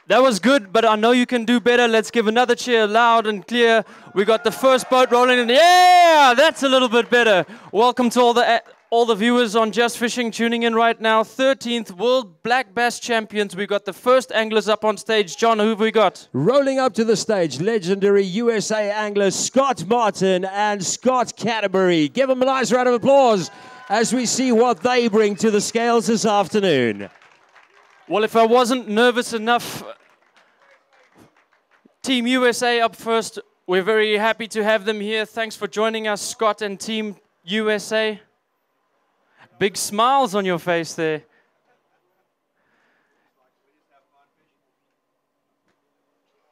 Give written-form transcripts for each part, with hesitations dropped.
That was good, but I know you can do better. Let's give another cheer loud and clear. We got the first boat rolling in. Yeah, that's a little bit better. Welcome to all the viewers on Just Fishing tuning in right now. 13th World Black Bass Champions. We got the first anglers up on stage. John, who have we got? Rolling up to the stage, legendary USA anglers Scott Martin and Scott Canterbury. Give them a nice round of applause as we see what they bring to the scales this afternoon. Well, if I wasn't nervous enough, Team USA up first. We're very happy to have them here. Thanks for joining us, Scott and Team USA. Big smiles on your face there.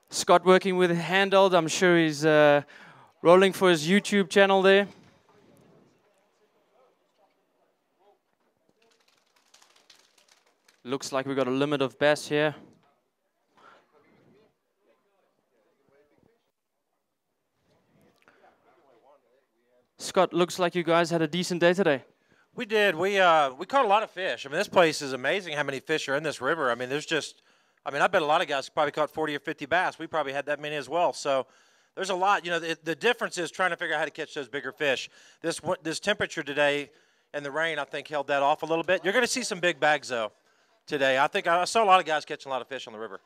Scott working with a handheld. I'm sure he's rolling for his YouTube channel there. Looks like we got a limit of bass here. Scott, looks like you guys had a decent day today. We did. We caught a lot of fish. I mean, this place is amazing how many fish are in this river. I mean, there's just, I mean, I bet a lot of guys probably caught 40 or 50 bass. We probably had that many as well. So there's a lot. You know, the difference is trying to figure out how to catch those bigger fish. This temperature today and the rain, I think, held that off a little bit. You're going to see some big bags, though, today. I think I saw a lot of guys catching a lot of fish on the river.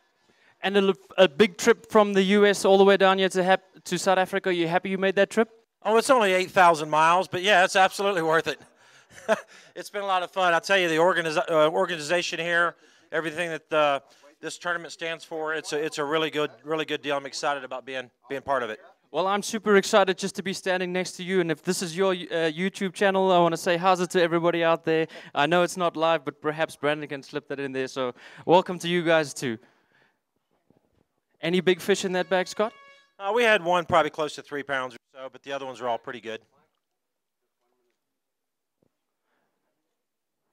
And a big trip from the U.S. all the way down here to South Africa. Are you happy you made that trip? Oh, it's only 8,000 miles, but yeah, it's absolutely worth it. It's been a lot of fun. I'll tell you, the organization here, everything that this tournament stands for, it's a really good deal. I'm excited about being part of it. Well, I'm super excited just to be standing next to you. And if this is your YouTube channel, I want to say how's it to everybody out there. I know it's not live, but perhaps Brandon can slip that in there. So welcome to you guys too. Any big fish in that bag, Scott? We had one probably close to 3 pounds or so, but the other ones are all pretty good.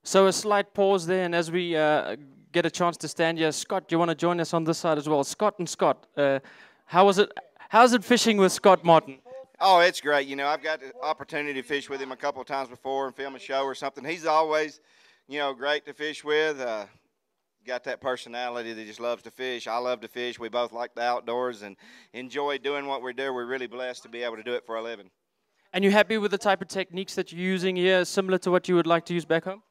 So a slight pause there, and as we get a chance to stand here, Scott, do you want to join us on this side as well? Scott and Scott, how's it fishing with Scott Martin? Oh, it's great. You know, I've got the opportunity to fish with him a couple of times before and film a show or something. He's always, you know, great to fish with. Got that personality that just loves to fish. I love to fish. We both like the outdoors and enjoy doing what we do. We're really blessed to be able to do it for a living. And you happy with the type of techniques that you're using here, similar to what you would like to use back home?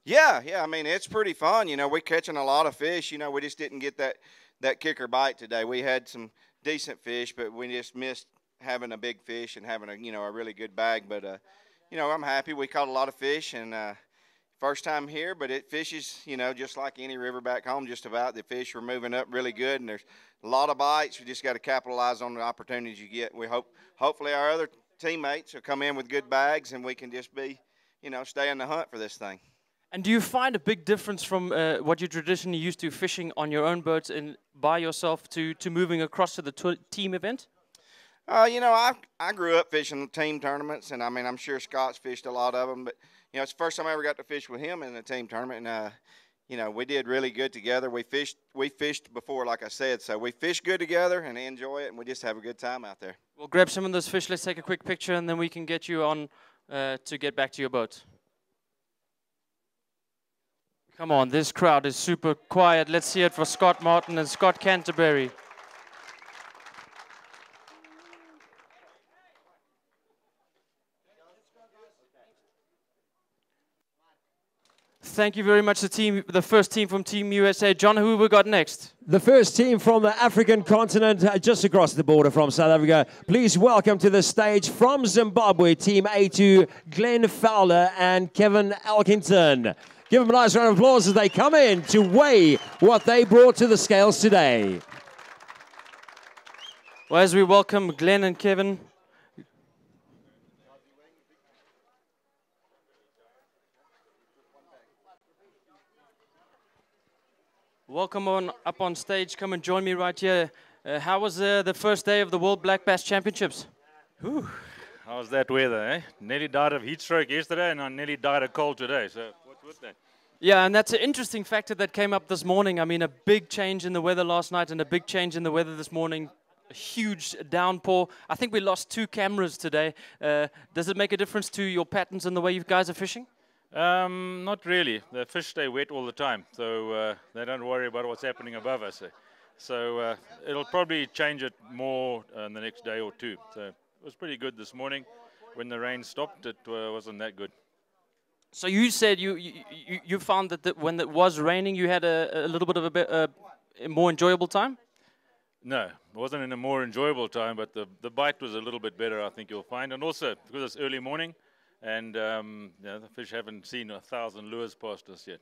Yeah. I mean, it's pretty fun. You know, we're catching a lot of fish. You know, we just didn't get that kicker bite today. We had some decent fish, but we just missed having a big fish and having a really good bag. But you know, I'm happy. We caught a lot of fish, and first time here, but it fishes, you know, just like any river back home, just about. The fish are moving up really good, and there's a lot of bites. We just got to capitalize on the opportunities you get. We hopefully our other teammates will come in with good bags, and we can just be, you know, stay in the hunt for this thing. And do you find a big difference from what you traditionally used to fishing on your own boats and by yourself to moving across to the team event? You know, I grew up fishing team tournaments, and I mean, I'm sure Scott's fished a lot of them, but you know, it's the first time I ever got to fish with him in a team tournament, and you know, we did really good together. We fished before, like I said, so we fish good together and enjoy it, and we just have a good time out there. We'll grab some of those fish. Let's take a quick picture, and then we can get you on to get back to your boat. Come on, this crowd is super quiet. Let's see it for Scott Martin and Scott Canterbury. Thank you very much, the first team from Team USA. John, who we got next? The first team from the African continent, just across the border from South Africa. Please welcome to the stage from Zimbabwe, Team A2, Glenn Fowler and Kevin Elkington. Give them a nice round of applause as they come in to weigh what they brought to the scales today. Well, as we welcome Glenn and Kevin, welcome on up on stage. Come and join me right here. How was the first day of the World Black Bass Championships? How's that weather, eh? Nearly died of heat stroke yesterday, and I nearly died of cold today. So what's with that? Yeah, and that's an interesting factor that came up this morning. I mean, a big change in the weather last night and a big change in the weather this morning. A huge downpour. I think we lost 2 cameras today. Does it make a difference to your patterns and the way you guys are fishing? Not really. The fish stay wet all the time, so they don't worry about what's happening above us. So it'll probably change it more in the next day or 2. So it was pretty good this morning. When the rain stopped, it wasn't that good. So you said you found that when it was raining, you had a little bit of a more enjoyable time? No, it wasn't in a more enjoyable time, but the bite was a little bit better, I think you'll find. And also, because it's early morning, and the fish haven't seen 1,000 lures past us yet.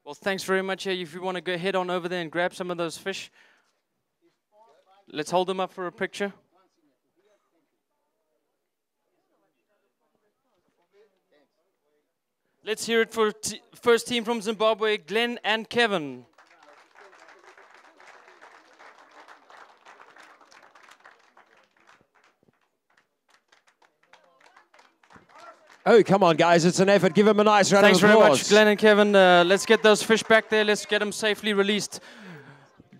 Well, thanks very much. If you want to go head on over there and grab some of those fish, let's hold them up for a picture. Let's hear it for first team from Zimbabwe, Glenn and Kevin. Oh, come on, guys. It's an effort. Give them a nice round Thanks of applause. very much, Glenn and Kevin. Let's get those fish back there. Let's get them safely released.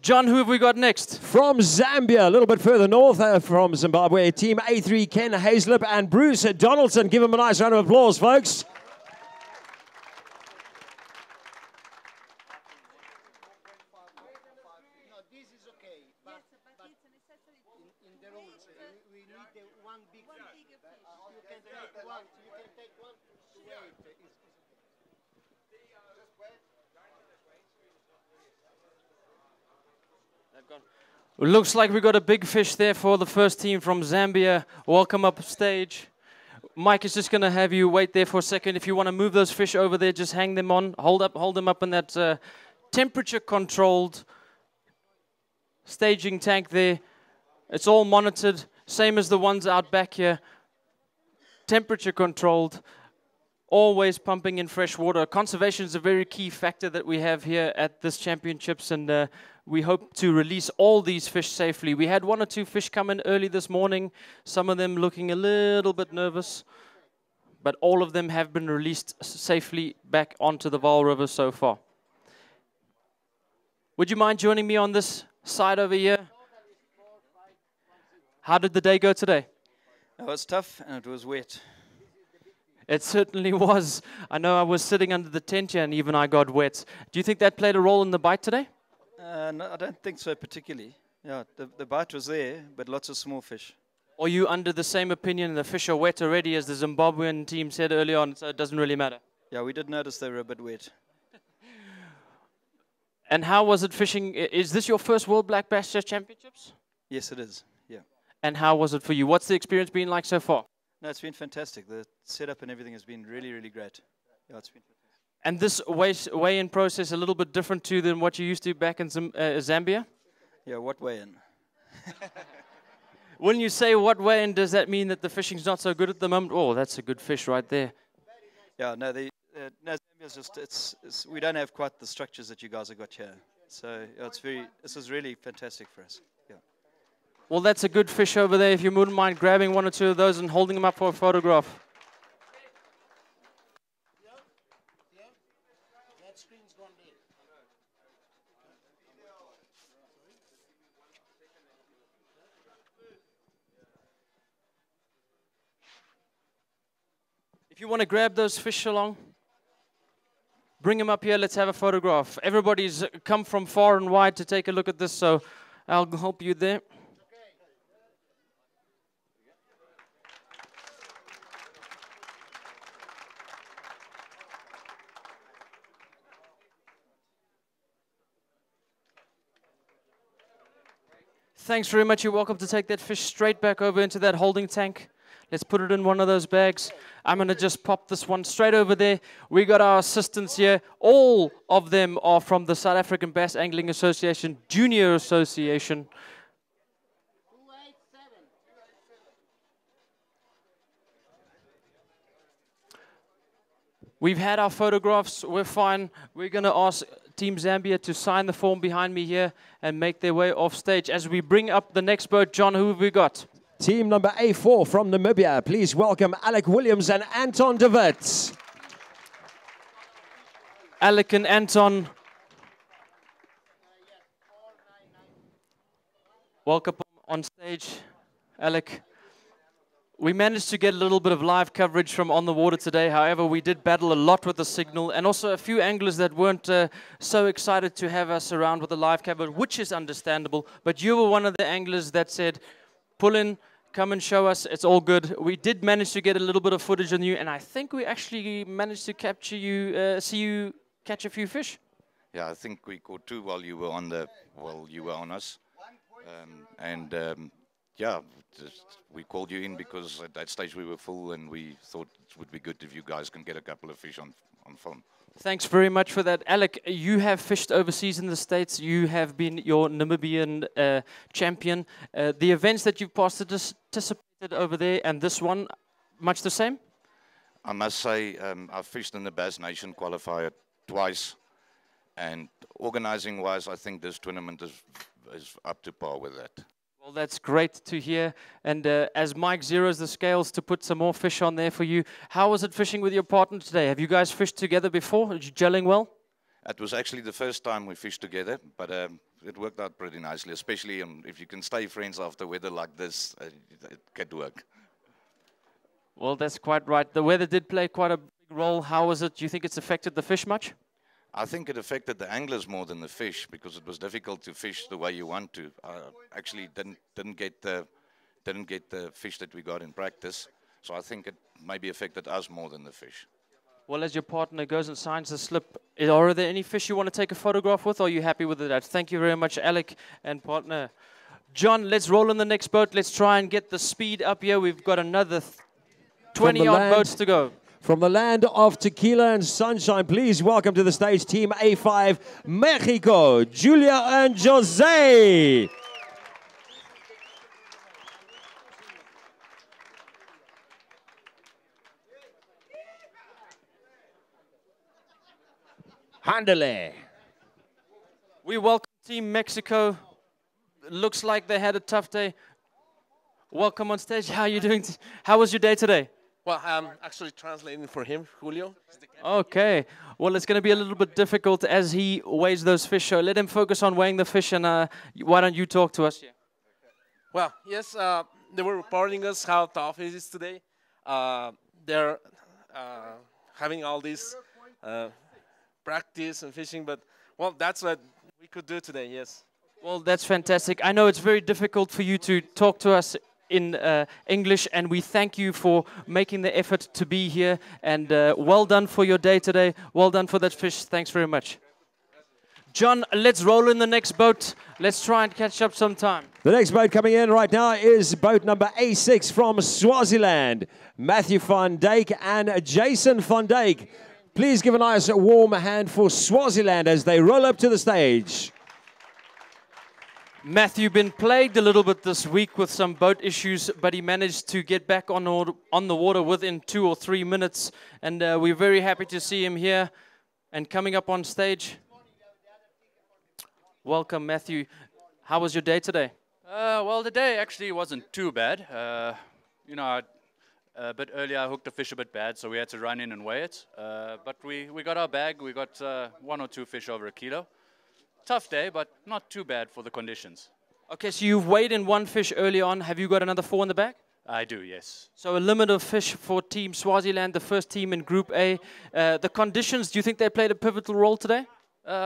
John, who have we got next? From Zambia, a little bit further north from Zimbabwe, Team A3, Ken Hazlip and Bruce Donaldson. Give them a nice round of applause, folks. It looks like we got a big fish there for the first team from Zambia. Welcome up stage. Mike is just going to have you wait there for a second. If you want to move those fish over there, just hang them on. Hold them up in that temperature-controlled staging tank there. It's all monitored, same as the ones out back here. Temperature-controlled. Always pumping in fresh water. Conservation is a very key factor that we have here at this championships, and we hope to release all these fish safely. We had 1 or 2 fish come in early this morning, some of them looking a little bit nervous, but all of them have been released safely back onto the Vaal River so far. Would you mind joining me on this side over here? How did the day go today? It was tough and it was wet. It certainly was. I know I was sitting under the tent here and even I got wet. Do you think that played a role in the bite today? No, I don't think so particularly. Yeah, the bite was there, but lots of small fish. Are you under the same opinion the fish are wet already as the Zimbabwean team said early on, so it doesn't really matter? Yeah, we did notice they were a bit wet. And how was it fishing? Is this your first World Black Bass Championships? Yes, it is. Yeah. And how was it for you? What's the experience been like so far? No, it's been fantastic. The setup and everything has been really, really great. Yeah, it's been fantastic. And this weigh-in process a little bit different too than what you used to back in Zambia? Yeah, what weigh-in? When you say what weigh-in, does that mean that the fishing's not so good at the moment? Oh, that's a good fish right there. Yeah, no, no, Zambia's just, we don't have quite the structures that you guys have got here. So yeah, this is really fantastic for us. Yeah. Well, that's a good fish over there. If you wouldn't mind grabbing 1 or 2 of those and holding them up for a photograph. If you want to grab those fish along, bring them up here. Let's have a photograph. Everybody's come from far and wide to take a look at this, so I'll help you there. Thanks very much. You're welcome to take that fish straight back over into that holding tank. Let's put it in one of those bags. I'm going to just pop this one straight over there. We got our assistants here. All of them are from the South African Bass Angling Association, Junior Association. We've had our photographs. We're fine. We're going to ask Team Zambia to sign the form behind me here and make their way off stage. As we bring up the next boat, John, who have we got? Team number A4 from Namibia. Please welcome Alec Williams and Anton de Wit. Alec and Anton, welcome on stage. Alec, we managed to get a little bit of live coverage from on the water today. However, we did battle a lot with the signal and also a few anglers that weren't so excited to have us around with the live coverage, which is understandable. But you were one of the anglers that said, pull in, come and show us, it's all good. We did manage to get a little bit of footage on you, and I think we actually managed to capture you, see you catch a few fish. Yeah, I think we caught 2 while you were on us. Yeah, we called you in because at that stage we were full and we thought it would be good if you guys can get a couple of fish on film. Thanks very much for that. Alec, you have fished overseas in the States. You have been your Namibian champion. The events that you've participated over there and this one, much the same? I must say I've fished in the Bass Nation qualifier twice, and organizing-wise, I think this tournament is up to par with that. Well, that's great to hear. And as Mike zeroes the scales to put some more fish on there for you, how was it fishing with your partner today? Have you guys fished together before? Are you gelling well? It was actually the first time we fished together, but it worked out pretty nicely, especially if you can stay friends after weather like this, it could work. Well, that's quite right. The weather did play quite a big role. How was it? Do you think it's affected the fish much? I think it affected the anglers more than the fish because it was difficult to fish the way you want to. Actually, didn't get the fish that we got in practice, so I think it maybe affected us more than the fish. Well, as your partner goes and signs the slip, are there any fish you want to take a photograph with, or are you happy with that? Thank you very much, Alec and partner. John, let's roll in the next boat. Let's try and get the speed up here. We've got another 20-odd boats to go. From the land of tequila and sunshine, please welcome to the stage Team A5, Mexico, Julia and Jose. Handele. We welcome Team Mexico. Looks like they had a tough day. Welcome on stage. How are you doing? How was your day today? Well, I'm actually translating for him, Julio. Okay. Well, it's going to be a little bit difficult as he weighs those fish. So let him focus on weighing the fish, and why don't you talk to us here? Well, yes, they were reporting us how tough it is today. They're having all this practice and fishing, but, well, that's what we could do today, yes. Well, that's fantastic. I know it's very difficult for you to talk to us in English, and we thank you for making the effort to be here, and well done for your day today. Well done for that fish. Thanks very much. John, let's roll in the next boat. Let's try and catch up some time. The next boat coming in right now is boat number A6 from Swaziland. Matthew van Dijk and Jason van Dijk. Please give a nice warm hand for Swaziland as they roll up to the stage. Matthew been plagued a little bit this week with some boat issues, but he managed to get back on the water within 2 or 3 minutes, and we're very happy to see him here and coming up on stage. Welcome, Matthew. How was your day today? Well, the day actually wasn't too bad. You know, a bit earlier I hooked a fish a bit bad, so we had to run in and weigh it. But we got our bag. We got 1 or 2 fish over a kilo. Tough day, but not too bad for the conditions. Okay, so you've weighed in 1 fish early on. Have you got another 4 in the bag? I do, yes. So a limit of fish for Team Swaziland, the first team in Group A. The conditions, do you think they played a pivotal role today?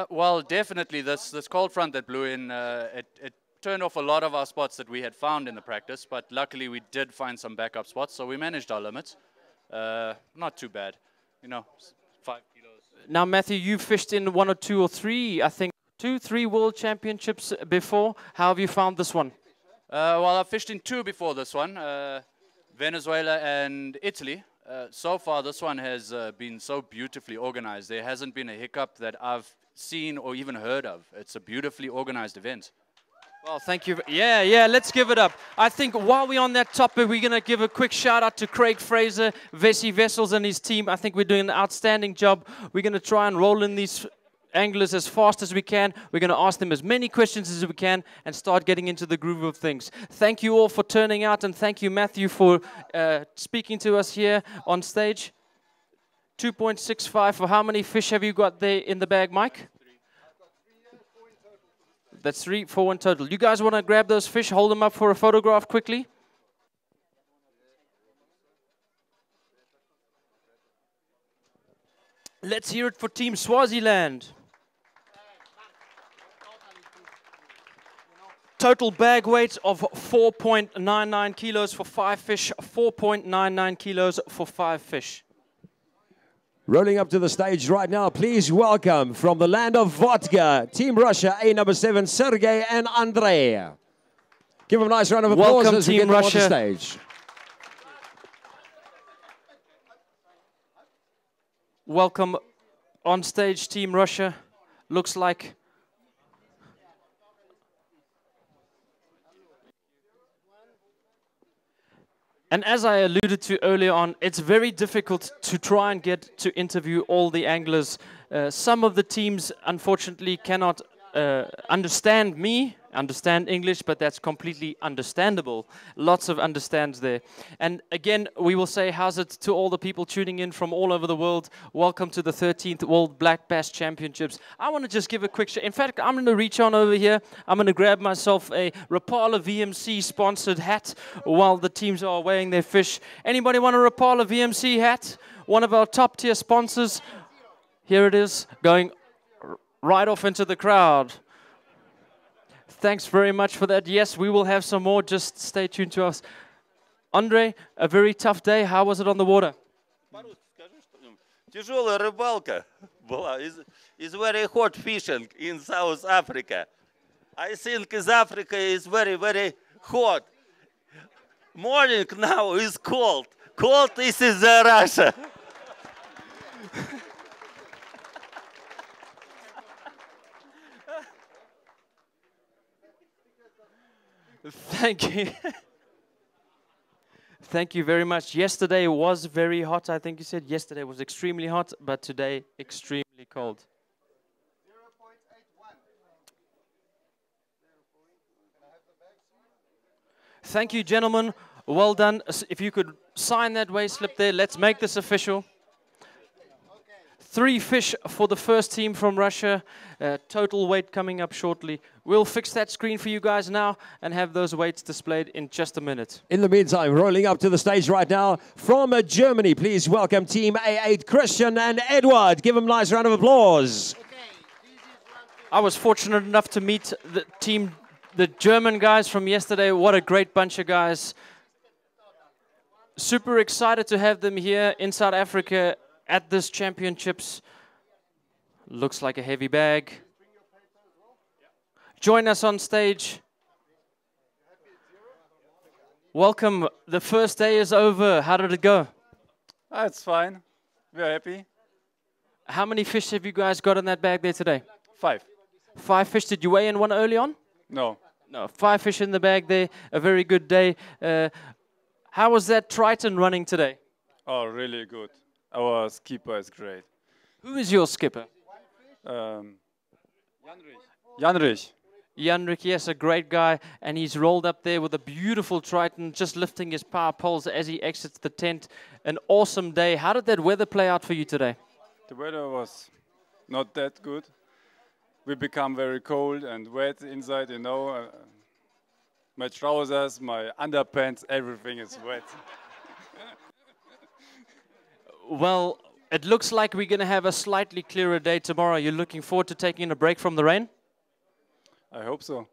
Well, definitely. This cold front that blew in, it turned off a lot of our spots that we had found in the practice, but luckily we did find some backup spots, so we managed our limits. Not too bad, you know, 5 kilos. Now, Matthew, you've fished in 1 or 2 or 3, I think, 2, 3 World Championships before. How have you found this one? Well, I fished in 2 before this one, Venezuela and Italy. So far, this one has been so beautifully organized. There hasn't been a hiccup that I've seen or even heard of. It's a beautifully organized event. Well, thank you. Yeah, let's give it up. I think while we're on that topic, we're going to give a quick shout out to Craig Fraser, Vessi Vessels and his team. I think we're doing an outstanding job. We're going to try and roll in these anglers as fast as we can. We're going to ask them as many questions as we can and start getting into the groove of things. Thank you all for turning out, and thank you, Matthew, for speaking to us here on stage. 2.65 for how many fish have you got there in the bag, Mike? That's 3, 4 in total. You guys want to grab those fish, hold them up for a photograph quickly? Let's hear it for Team Swaziland. Total bag weight of 4.99 kilos for 5 fish, 4.99 kilos for 5 fish. Rolling up to the stage right now, please welcome from the land of vodka, Team Russia, A number 7, Sergey and Andrei. Give them a nice round of applause Welcome, as we Team get them on Russia. the stage. Welcome on stage, Team Russia. Looks like and as I alluded to earlier on, it's very difficult to try and get to interview all the anglers. Some of the teams, unfortunately, cannot understand English, but that's completely understandable. Lots of understands there. And again, we will say how's it to all the people tuning in from all over the world. Welcome to the 13th World Black Bass Championships. I want to just give a quick in fact, I'm going to reach on over here. I'm going to grab myself a Rapala VMC sponsored hat while the teams are weighing their fish. Anybody want a Rapala VMC hat? One of our top tier sponsors. Here it is, going right off into the crowd. Thanks very much for that. Yes, we will have some more. Just stay tuned to us. Andre, a very tough day. How was it on the water? Тяжелая рыбалка была. Is very hot fishing in South Africa. I think is Africa is very, very hot. Morning now is cold. Cold is in Russia. Thank you. Thank you very much. Yesterday was very hot. I think you said yesterday was extremely hot, but today extremely cold. Thank you, gentlemen. Well done. If you could sign that weight slip there, let's make this official. 3 fish for the first team from Russia. Total weight coming up shortly. We'll fix that screen for you guys now and have those weights displayed in just a minute. In the meantime, rolling up to the stage right now from Germany, please welcome Team A8, Christian and Edward. Give them a nice round of applause. I was fortunate enough to meet the German guys from yesterday. What a great bunch of guys. Super excited to have them here in South Africa at this championships. Looks like a heavy bag. Join us on stage. Welcome. The first day is over. How did it go? It's fine. We're happy. How many fish have you guys got in that bag there today? 5. 5 fish. Did you weigh in one early on? No. No. 5 fish in the bag there. A very good day. How was that Triton running today? Oh, really good. Our skipper is great. Who is your skipper? Janrich. Janrik, yes, a great guy, and he's rolled up there with a beautiful Triton, just lifting his power poles as he exits the tent. An awesome day. How did that weather play out for you today? The weather was not that good. We become very cold and wet inside, you know. My trousers, my underpants, everything is wet. Well, it looks like we're going to have a slightly clearer day tomorrow. You're looking forward to taking a break from the rain? I hope so.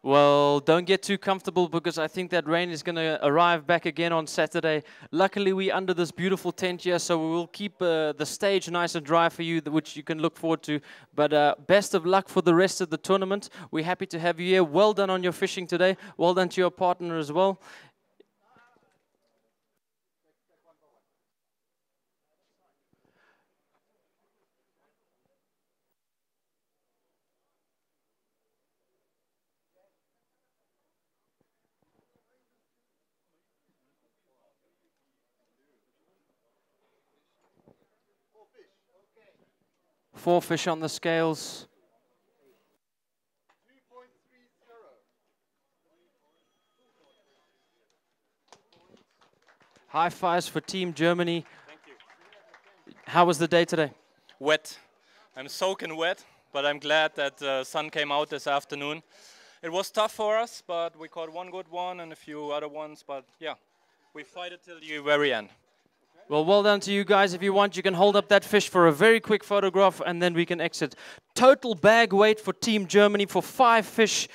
Well, don't get too comfortable because I think that rain is going to arrive back again on Saturday. Luckily, we're under this beautiful tent here, so we will keep the stage nice and dry for you, which you can look forward to. But best of luck for the rest of the tournament. We're happy to have you here. Well done on your fishing today. Well done to your partner as well. 4 fish on the scales. High fives for Team Germany. Thank you. How was the day today? Wet. I'm soaking wet, but I'm glad that the sun came out this afternoon. It was tough for us, but we caught one good one and a few other ones. But yeah, we fight it till the very end. Well, well done to you guys. If you want, you can hold up that fish for a very quick photograph, and then we can exit. Total bag weight for Team Germany for 5 fish,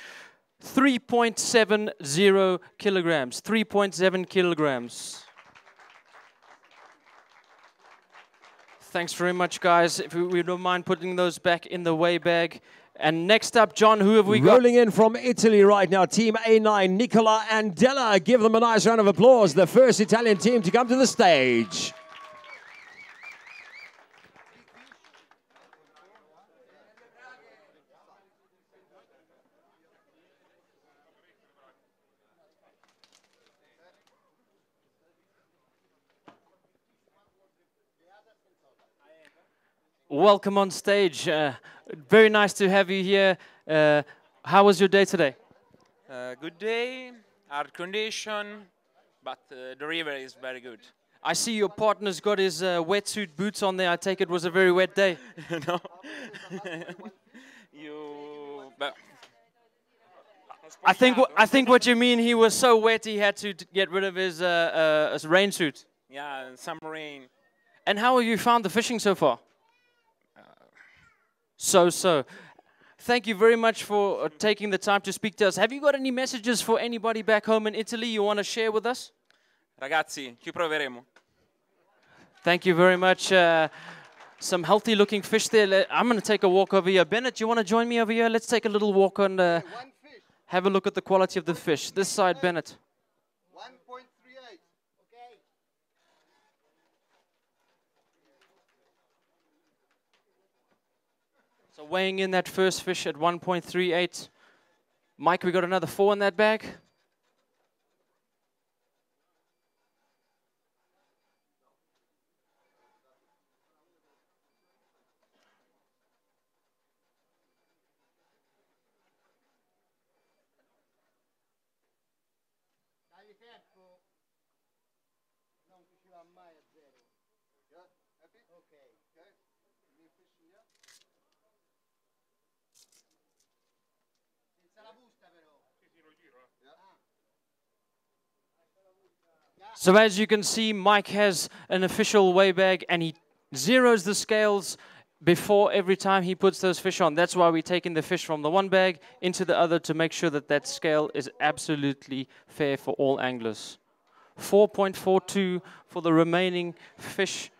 3.70 kilograms. 3.7 kilograms. Thanks very much, guys. If we don't mind putting those back in the weigh bag. And next up, John, who have we got? Rolling in from Italy right now, Team A9, Nicola and Della. Give them a nice round of applause. The first Italian team to come to the stage. Welcome on stage. Very nice to have you here. How was your day today? Good day, hard condition, but the river is very good. I see your partner's got his wetsuit boots on there. I take it was a very wet day. No, you. But I think what you mean, he was so wet he had to get rid of his rain suit. Yeah, some rain. And how have you found the fishing so far? So. Thank you very much for taking the time to speak to us. Have you got any messages for anybody back home in Italy you want to share with us? Ragazzi, ci proveremo. Thank you very much. Some healthy looking fish there. I'm going to take a walk over here. Bennett, do you want to join me over here? Let's take a little walk and have a look at the quality of the fish. This side, Bennett. 1.38. Okay. So weighing in that first fish at 1.38. Mike, we got another 4 in that bag. So as you can see, Mike has an official weigh bag and he zeroes the scales before every time he puts those fish on. That's why we're taking the fish from the one bag into the other to make sure that that scale is absolutely fair for all anglers. 4.42 for the remaining fish.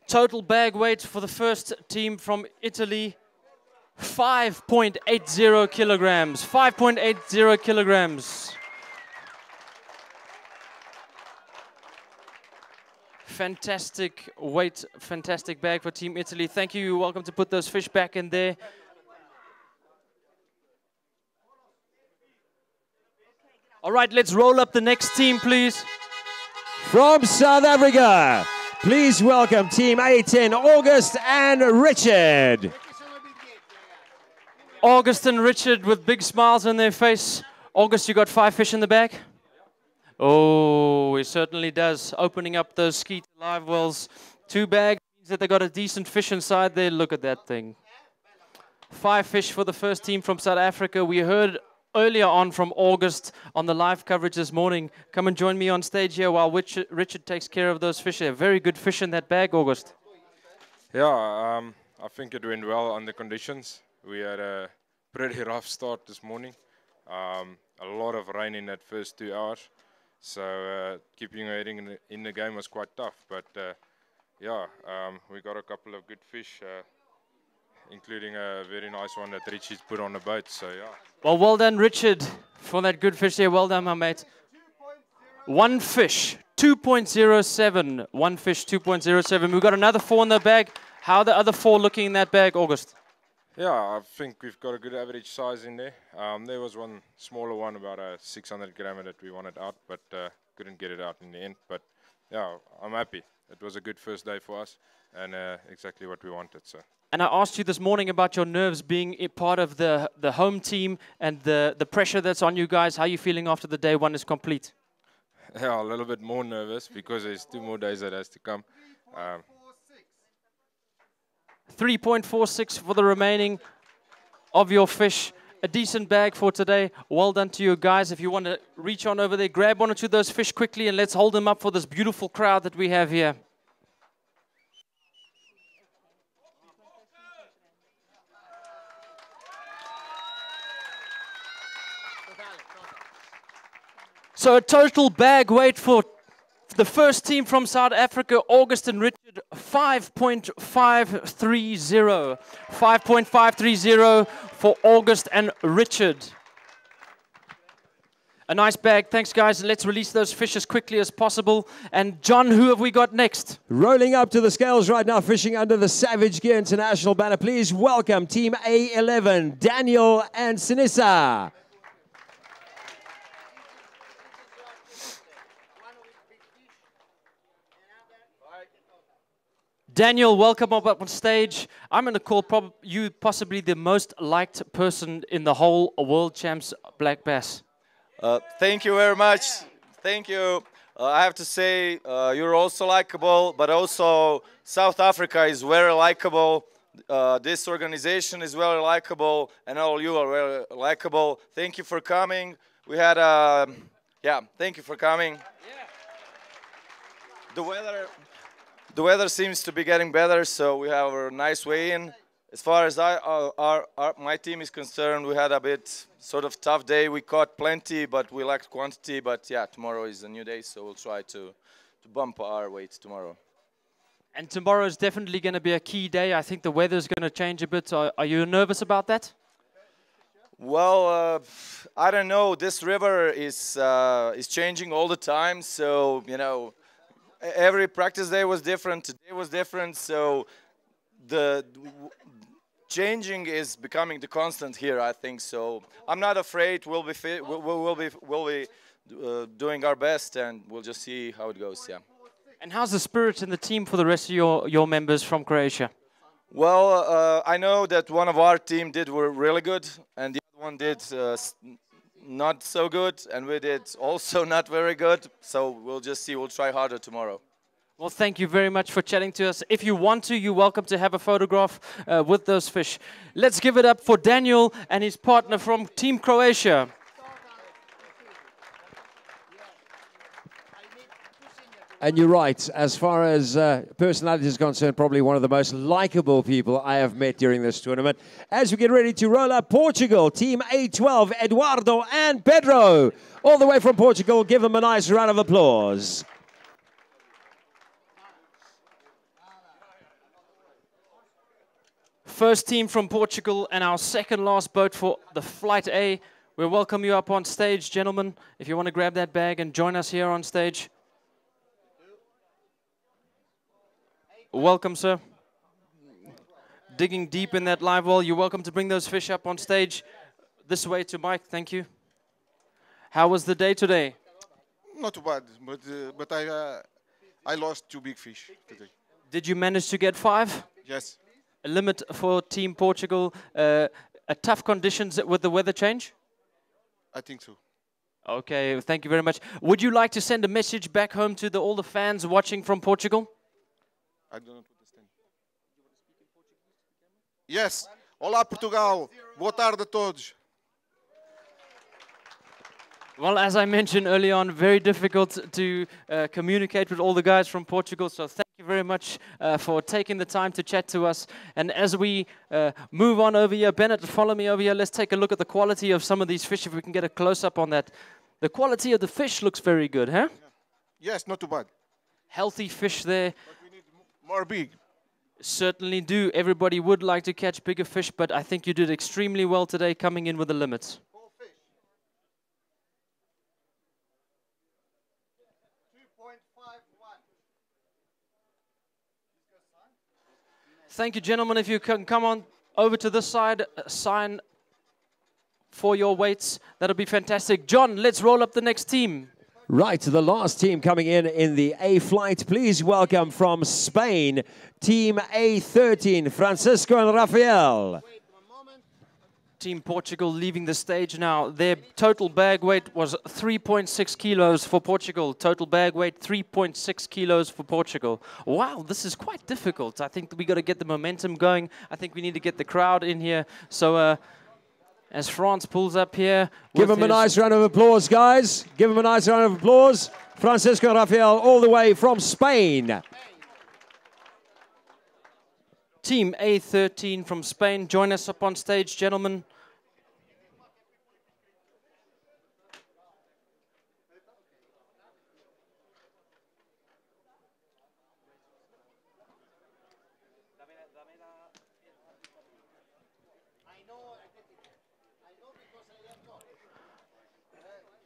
Total bag weight for the first team from Italy, 5.80 kilograms. 5.80 kilograms. Fantastic weight, fantastic bag for Team Italy. Thank you. You're welcome to put those fish back in there. All right, let's roll up the next team, please. From South Africa, please welcome Team A10, August and Richard. August and Richard with big smiles on their face. August, you got 5 fish in the bag? Oh, he certainly does. Opening up those skeet live wells. 2 bags means that they got a decent fish inside there. Look at that thing. 5 fish for the first team from South Africa. We heard earlier on from August on the live coverage this morning. Come and join me on stage here while Richard takes care of those fish. There very good fish in that bag, August. Yeah, I think it went well under conditions. We had a pretty rough start this morning. A lot of rain in that first 2 hours. So keeping our heading in the game was quite tough. But yeah, we got a couple of good fish, including a very nice one that Richard's put on the boat. So yeah. Well done, Richard, for that good fish there. Well done, my mate. 1 fish, 2.07. One fish, 2.07. We've got another 4 in the bag. How are the other 4 looking in that bag, August? Yeah, I think we've got a good average size in there. There was one smaller one, about a 600 grammer that we wanted out, but couldn't get it out in the end. But yeah, I'm happy. It was a good first day for us, and exactly what we wanted. So. And I asked you this morning about your nerves being a part of the home team and the pressure that's on you guys. How are you feeling after the day 1 is complete? Yeah, a little bit more nervous because there's 2 more days that has to come. 3.46 for the remaining of your fish. A decent bag for today. Well done to you guys. If you want to reach on over there, grab 1 or 2 of those fish quickly and let's hold them up for this beautiful crowd that we have here. So a total bag weight for the first team from South Africa, August and Richard, 5.530. 5.530 for August and Richard. A nice bag. Thanks, guys. Let's release those fish as quickly as possible. And John, who have we got next? Rolling up to the scales right now, fishing under the Savage Gear International banner. Please welcome Team A11, Daniel and Sinisa. Daniel, welcome up on stage. I'm going to call you possibly the most liked person in the whole World Champs Black Bass. Thank you very much. Thank you. I have to say, you're also likable, but also South Africa is very likable. This organization is very likable, and all you are very likable. Thank you for coming. We had thank you for coming. The weather seems to be getting better, so we have a nice weigh-in. As far as my team is concerned, we had a bit sort of tough day. We caught plenty, but we lacked quantity. But yeah, tomorrow is a new day, so we'll try to bump our weight tomorrow. And tomorrow is definitely going to be a key day. I think the weather's going to change a bit. Are you nervous about that? Well, I don't know. This river is changing all the time, so you know. Every practice day was different. Today was different. So the changing is becoming the constant here, I think. So I'm not afraid. We'll be fit. We'll be doing our best, and we'll just see how it goes. Yeah. And how's the spirit in the team for the rest of your members from Croatia? Well, I know that one of our team did really good, and the other one did not so good, and we did also not very good. So we'll just see. We'll try harder tomorrow. Well, thank you very much for chatting to us. If you want to, you're welcome to have a photograph with those fish. Let's give it up for Daniel and his partner from Team Croatia. And you're right, as far as personality is concerned, probably one of the most likable people I have met during this tournament. As we get ready to roll up Portugal, Team A12, Eduardo and Pedro. All the way from Portugal, give them a nice round of applause. First team from Portugal and our second last boat for the Flight A. We'll welcome you up on stage, gentlemen. If you want to grab that bag and join us here on stage. Welcome, sir. Digging deep in that live well. You're welcome to bring those fish up on stage. This way to Mike, thank you. How was the day today? Not too bad, but I lost 2 big fish today. Did you manage to get 5? Yes. A limit for Team Portugal. A tough conditions with the weather change? I think so. Okay, thank you very much. Would you like to send a message back home to all the fans watching from Portugal? I don't understand. Yes. Olá, Portugal. Boa tarde a todos. Well, as I mentioned early on, very difficult to communicate with all the guys from Portugal. So thank you very much for taking the time to chat to us. And as we move on over here, Bennett, follow me over here. Let's take a look at the quality of some of these fish, if we can get a close-up on that. The quality of the fish looks very good, huh? Yes, not too bad. Healthy fish there. More big. Certainly do. Everybody would like to catch bigger fish, but I think you did extremely well today coming in with the limits. Thank you, gentlemen. If you can come on over to this side, sign for your weights. That'll be fantastic. John, let's roll up the next team. Right, the last team coming in the A flight. Please welcome from Spain, Team A13, Francisco and Rafael. Team Portugal leaving the stage now. Their total bag weight was 3.6 kilos for Portugal. Total bag weight 3.6 kilos for Portugal. Wow, this is quite difficult. I think we got to get the momentum going. I think we need to get the crowd in here. So as France pulls up here. Give him a nice round of applause, guys. Give him a nice round of applause. Francisco and Rafael all the way from Spain. Team A13 from Spain. Join us up on stage, gentlemen.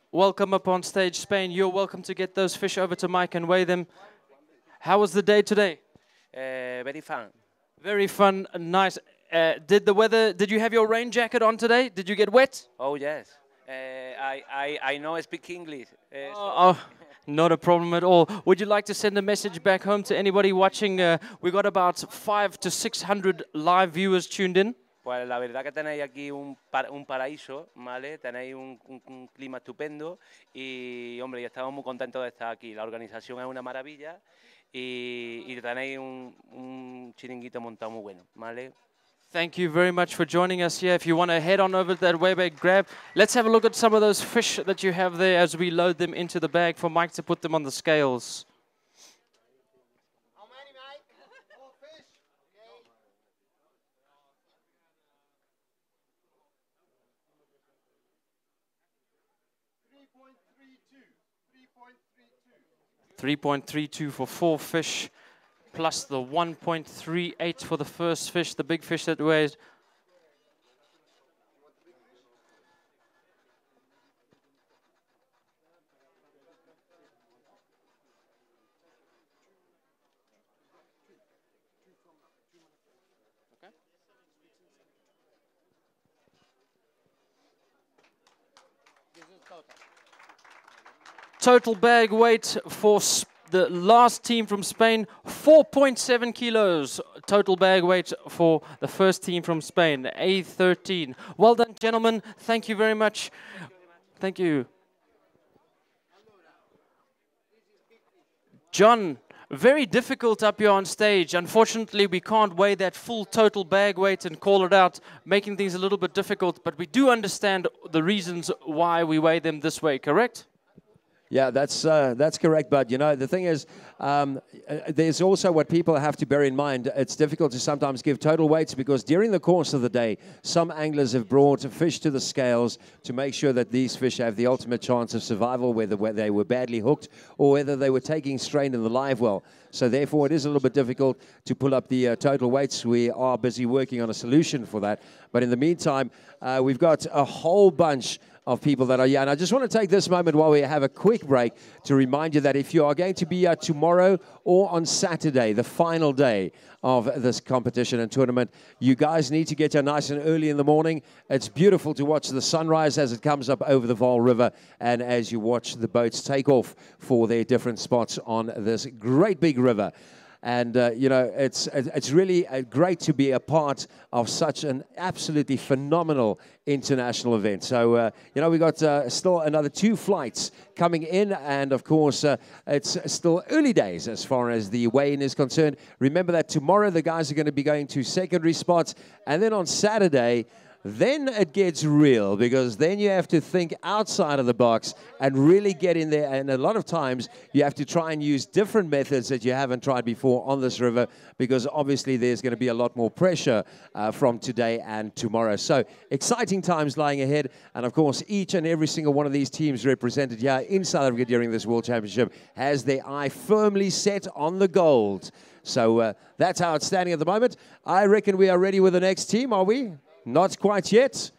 Welcome up on stage, Spain. You're welcome to get those fish over to Mike and weigh them. How was the day today? Very fun. Very fun, nice. Did you have your rain jacket on today? Did you get wet? Oh, yes. I know I speak English. Not a problem at all. Would you like to send a message back home to anybody watching? We got about 500 to 600 live viewers tuned in. Pues la verdad que tenéis aquí un paraíso, ¿vale? Tenéis un clima estupendo y, hombre, estamos muy contentos de estar aquí. La organización es una maravilla y tenéis un chiringuito montado muy bueno, ¿vale? Thank you very much for joining us here. If you want to head on over to that way bag grab, let's have a look at some of those fish that you have there as we load them into the bag for Mike to put them on the scales. 3.32 for 4 fish, plus the 1.38 for the first fish, the big fish that weighed. Total bag weight for the last team from Spain, 4.7 kilos. Total bag weight for the first team from Spain, A13. Well done, gentlemen. Thank you very much. Thank you. John, very difficult up here on stage. Unfortunately, we can't weigh that full total bag weight and call it out, making things a little bit difficult, but we do understand the reasons why we weigh them this way, correct? Yeah, that's correct, Bud. You know, the thing is, there's also what people have to bear in mind. It's difficult to sometimes give total weights because during the course of the day, some anglers have brought fish to the scales to make sure that these fish have the ultimate chance of survival, whether they were badly hooked or whether they were taking strain in the live well. So therefore, it is a little bit difficult to pull up the total weights. We are busy working on a solution for that. But in the meantime, we've got a whole bunch of people that are here. And I just want to take this moment while we have a quick break to remind you that if you are going to be tomorrow or on Saturday, the final day of this competition and tournament, you guys need to get here nice and early in the morning. It's beautiful to watch the sunrise as it comes up over the Vaal River and as you watch the boats take off for their different spots on this great big river. And, you know, it's really great to be a part of such an absolutely phenomenal international event. So, you know, we got still another 2 flights coming in. And, of course, it's still early days as far as the weigh-in is concerned. Remember that tomorrow the guys are going to be going to secondary spots. And then on Saturday, then it gets real, because then you have to think outside of the box and really get in there. And a lot of times you have to try and use different methods that you haven't tried before on this river, because obviously there's going to be a lot more pressure from today and tomorrow. So exciting times lying ahead. And of course, each and every single one of these teams represented here in South Africa during this World Championship has their eye firmly set on the gold. So that's how it's standing at the moment. I reckon we are ready with the next team, are we? Not quite yet.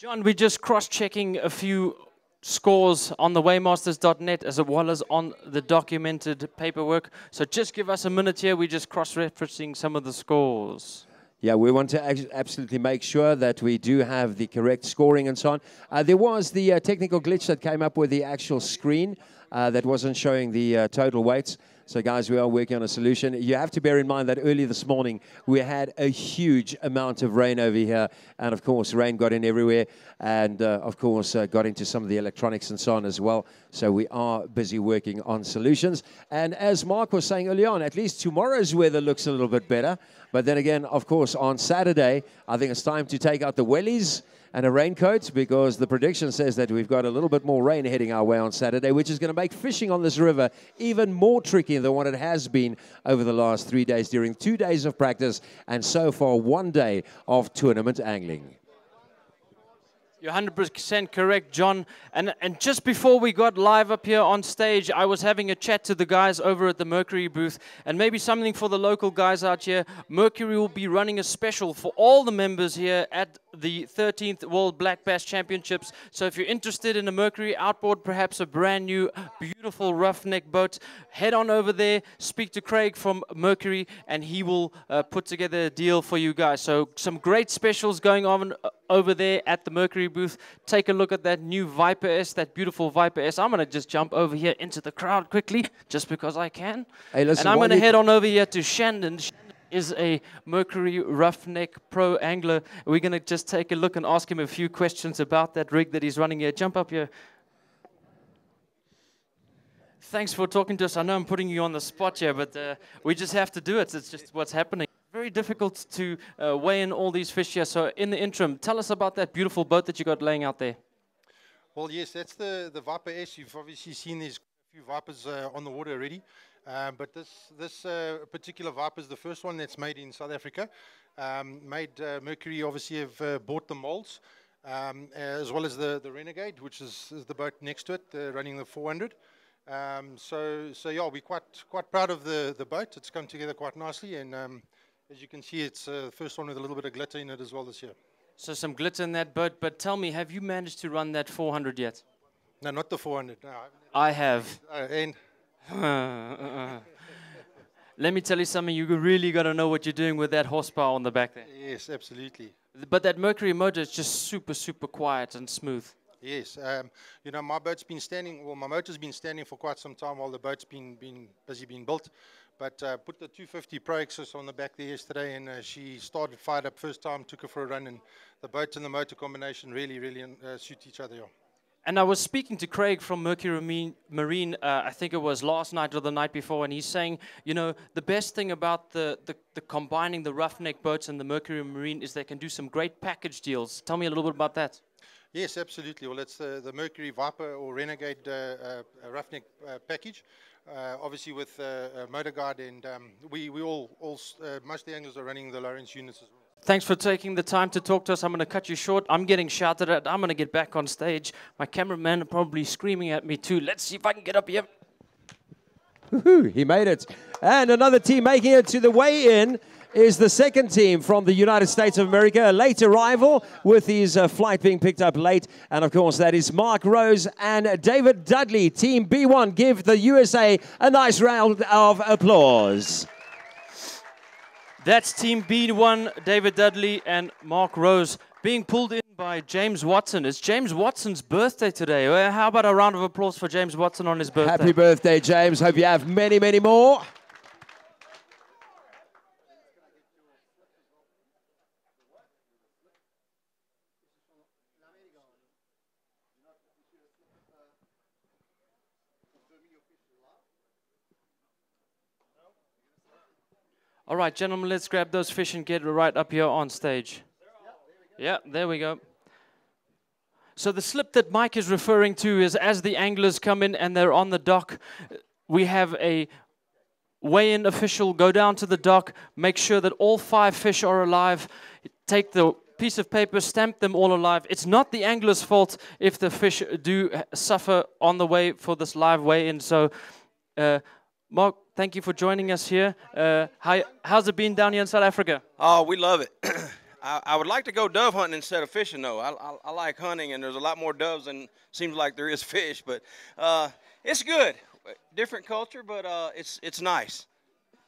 John, we're just cross-checking a few scores on the weighmasters.net as well as on the documented paperwork. So just give us a minute here. We're just cross-referencing some of the scores. Yeah, we want to absolutely make sure that we do have the correct scoring and so on. There was the technical glitch that came up with the actual screen that wasn't showing the total weights. So, guys, we are working on a solution. You have to bear in mind that early this morning, we had a huge amount of rain over here. And, of course, rain got in everywhere and, of course, got into some of the electronics and so on as well. So we are busy working on solutions. And as Mark was saying early on, at least tomorrow's weather looks a little bit better. But then again, of course, on Saturday, I think it's time to take out the wellies and a raincoat because the prediction says that we've got a little bit more rain heading our way on Saturday, which is going to make fishing on this river even more tricky than what it has been over the last 3 days during 2 days of practice and so far 1 day of tournament angling. You're 100% correct, John. And just before we got live up here on stage, I was having a chat to the guys over at the Mercury booth. And maybe something for the local guys out here. Mercury will be running a special for all the members here at the 13th World Black Bass Championships. So if you're interested in a Mercury outboard, perhaps a brand new, beautiful roughneck boat, head on over there, speak to Craig from Mercury, and he will put together a deal for you guys. So some great specials going on over there at the Mercury booth. Take a look at that new Viper S, that beautiful Viper S. I'm going to just jump over here into the crowd quickly, just because I can. Hey, listen, and I'm going to head on over here to Shandon. Shandon is a Mercury Roughneck Pro angler. We're going to just take a look and ask him a few questions about that rig that he's running here. Jump up here. Thanks for talking to us. I know I'm putting you on the spot here, but we just have to do it. It's just what's happening. Very difficult to weigh in all these fish here. So in the interim, tell us about that beautiful boat that you got laying out there. Well, yes, that's the Viper S. You've obviously seen there's a few Vipers on the water already. But this particular Viper is the first one that's made in South Africa. Mercury obviously have bought the molds, as well as the Renegade, which is the boat next to it, running the 400. So yeah, we're quite proud of the boat. It's come together quite nicely, and as you can see, it's the first one with a little bit of glitter in it as well this year. So some glitter in that boat, but tell me, have you managed to run that 400 yet? No, not the 400. No, I have. And let me tell you something, you really got to know what you're doing with that horsepower on the back there. Yes, absolutely. But that Mercury motor is just super, super quiet and smooth. Yes, you know, my boat's been standing, well, my motor's been standing for quite some time while the boat's been busy being built. But put the 250 Pro Exos on the back there yesterday, and she started, fired up first time, took her for a run, and the boat and the motor combination really suit each other. Yeah. And I was speaking to Craig from Mercury Marine, I think it was last night or the night before, and he's saying, you know, the best thing about the combining the roughneck boats and the Mercury Marine is they can do some great package deals. Tell me a little bit about that. Yes, absolutely. Well, it's the Mercury Viper or Renegade roughneck package, obviously with motor guard, and we all most of the anglers are running the Lawrence units as well. Thanks for taking the time to talk to us. I'm going to cut you short. I'm getting shouted at. I'm going to get back on stage. My cameraman are probably screaming at me too. Let's see if I can get up here. Woohoo, he made it. And another team making it to the weigh-in is the second team from the United States of America, a late arrival with his flight being picked up late. And of course, that is Mark Rose and David Dudley. Team B1, give the USA a nice round of applause. That's Team B1, David Dudley and Mark Rose, being pulled in by James Watson. It's James Watson's birthday today. How about a round of applause for James Watson on his birthday? Happy birthday, James. Hope you have many, many more. All right, gentlemen, let's grab those fish and get right up here on stage. Yeah, there we go. So the slip that Mike is referring to is as the anglers come in and they're on the dock, we have a weigh-in official go down to the dock, make sure that all 5 fish are alive, take the piece of paper, stamp them all alive. It's not the angler's fault if the fish do suffer on the way for this live weigh-in. So, Mark, thank you for joining us here. How's it been down here in South Africa? Oh, we love it. I would like to go dove hunting instead of fishing, though. I like hunting, and there's a lot more doves than seems like there is fish. But it's good. Different culture, but it's nice.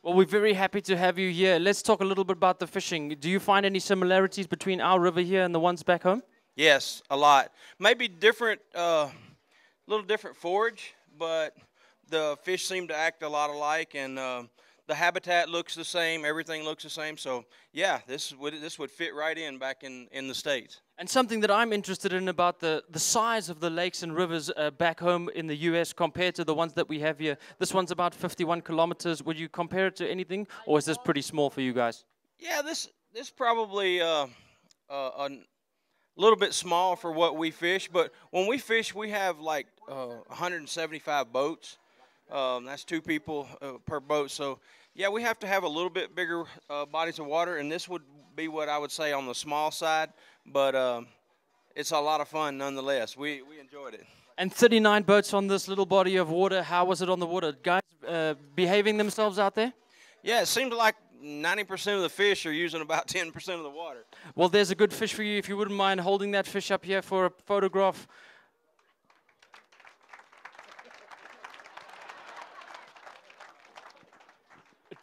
Well, we're very happy to have you here. Let's talk a little bit about the fishing. Do you find any similarities between our river here and the ones back home? Yes, a lot. Maybe different, little different forage, but the fish seem to act a lot alike, and the habitat looks the same. Everything looks the same. So yeah, this would fit right in back in the States. And something that I'm interested in about the size of the lakes and rivers back home in the US compared to the ones that we have here. This one's about 51 kilometers. Would you compare it to anything, or is this pretty small for you guys? Yeah, this probably a little bit small for what we fish. But when we fish, we have like 175 boats. That's 2 people per boat. So yeah, we have to have a little bit bigger bodies of water, and this would be what I would say on the small side. But it's a lot of fun nonetheless. We enjoyed it. And 39 boats on this little body of water. How was it on the water? Guys behaving themselves out there? Yeah, it seems like 90% of the fish are using about 10% of the water. Well, there's a good fish for you if you wouldn't mind holding that fish up here for a photograph.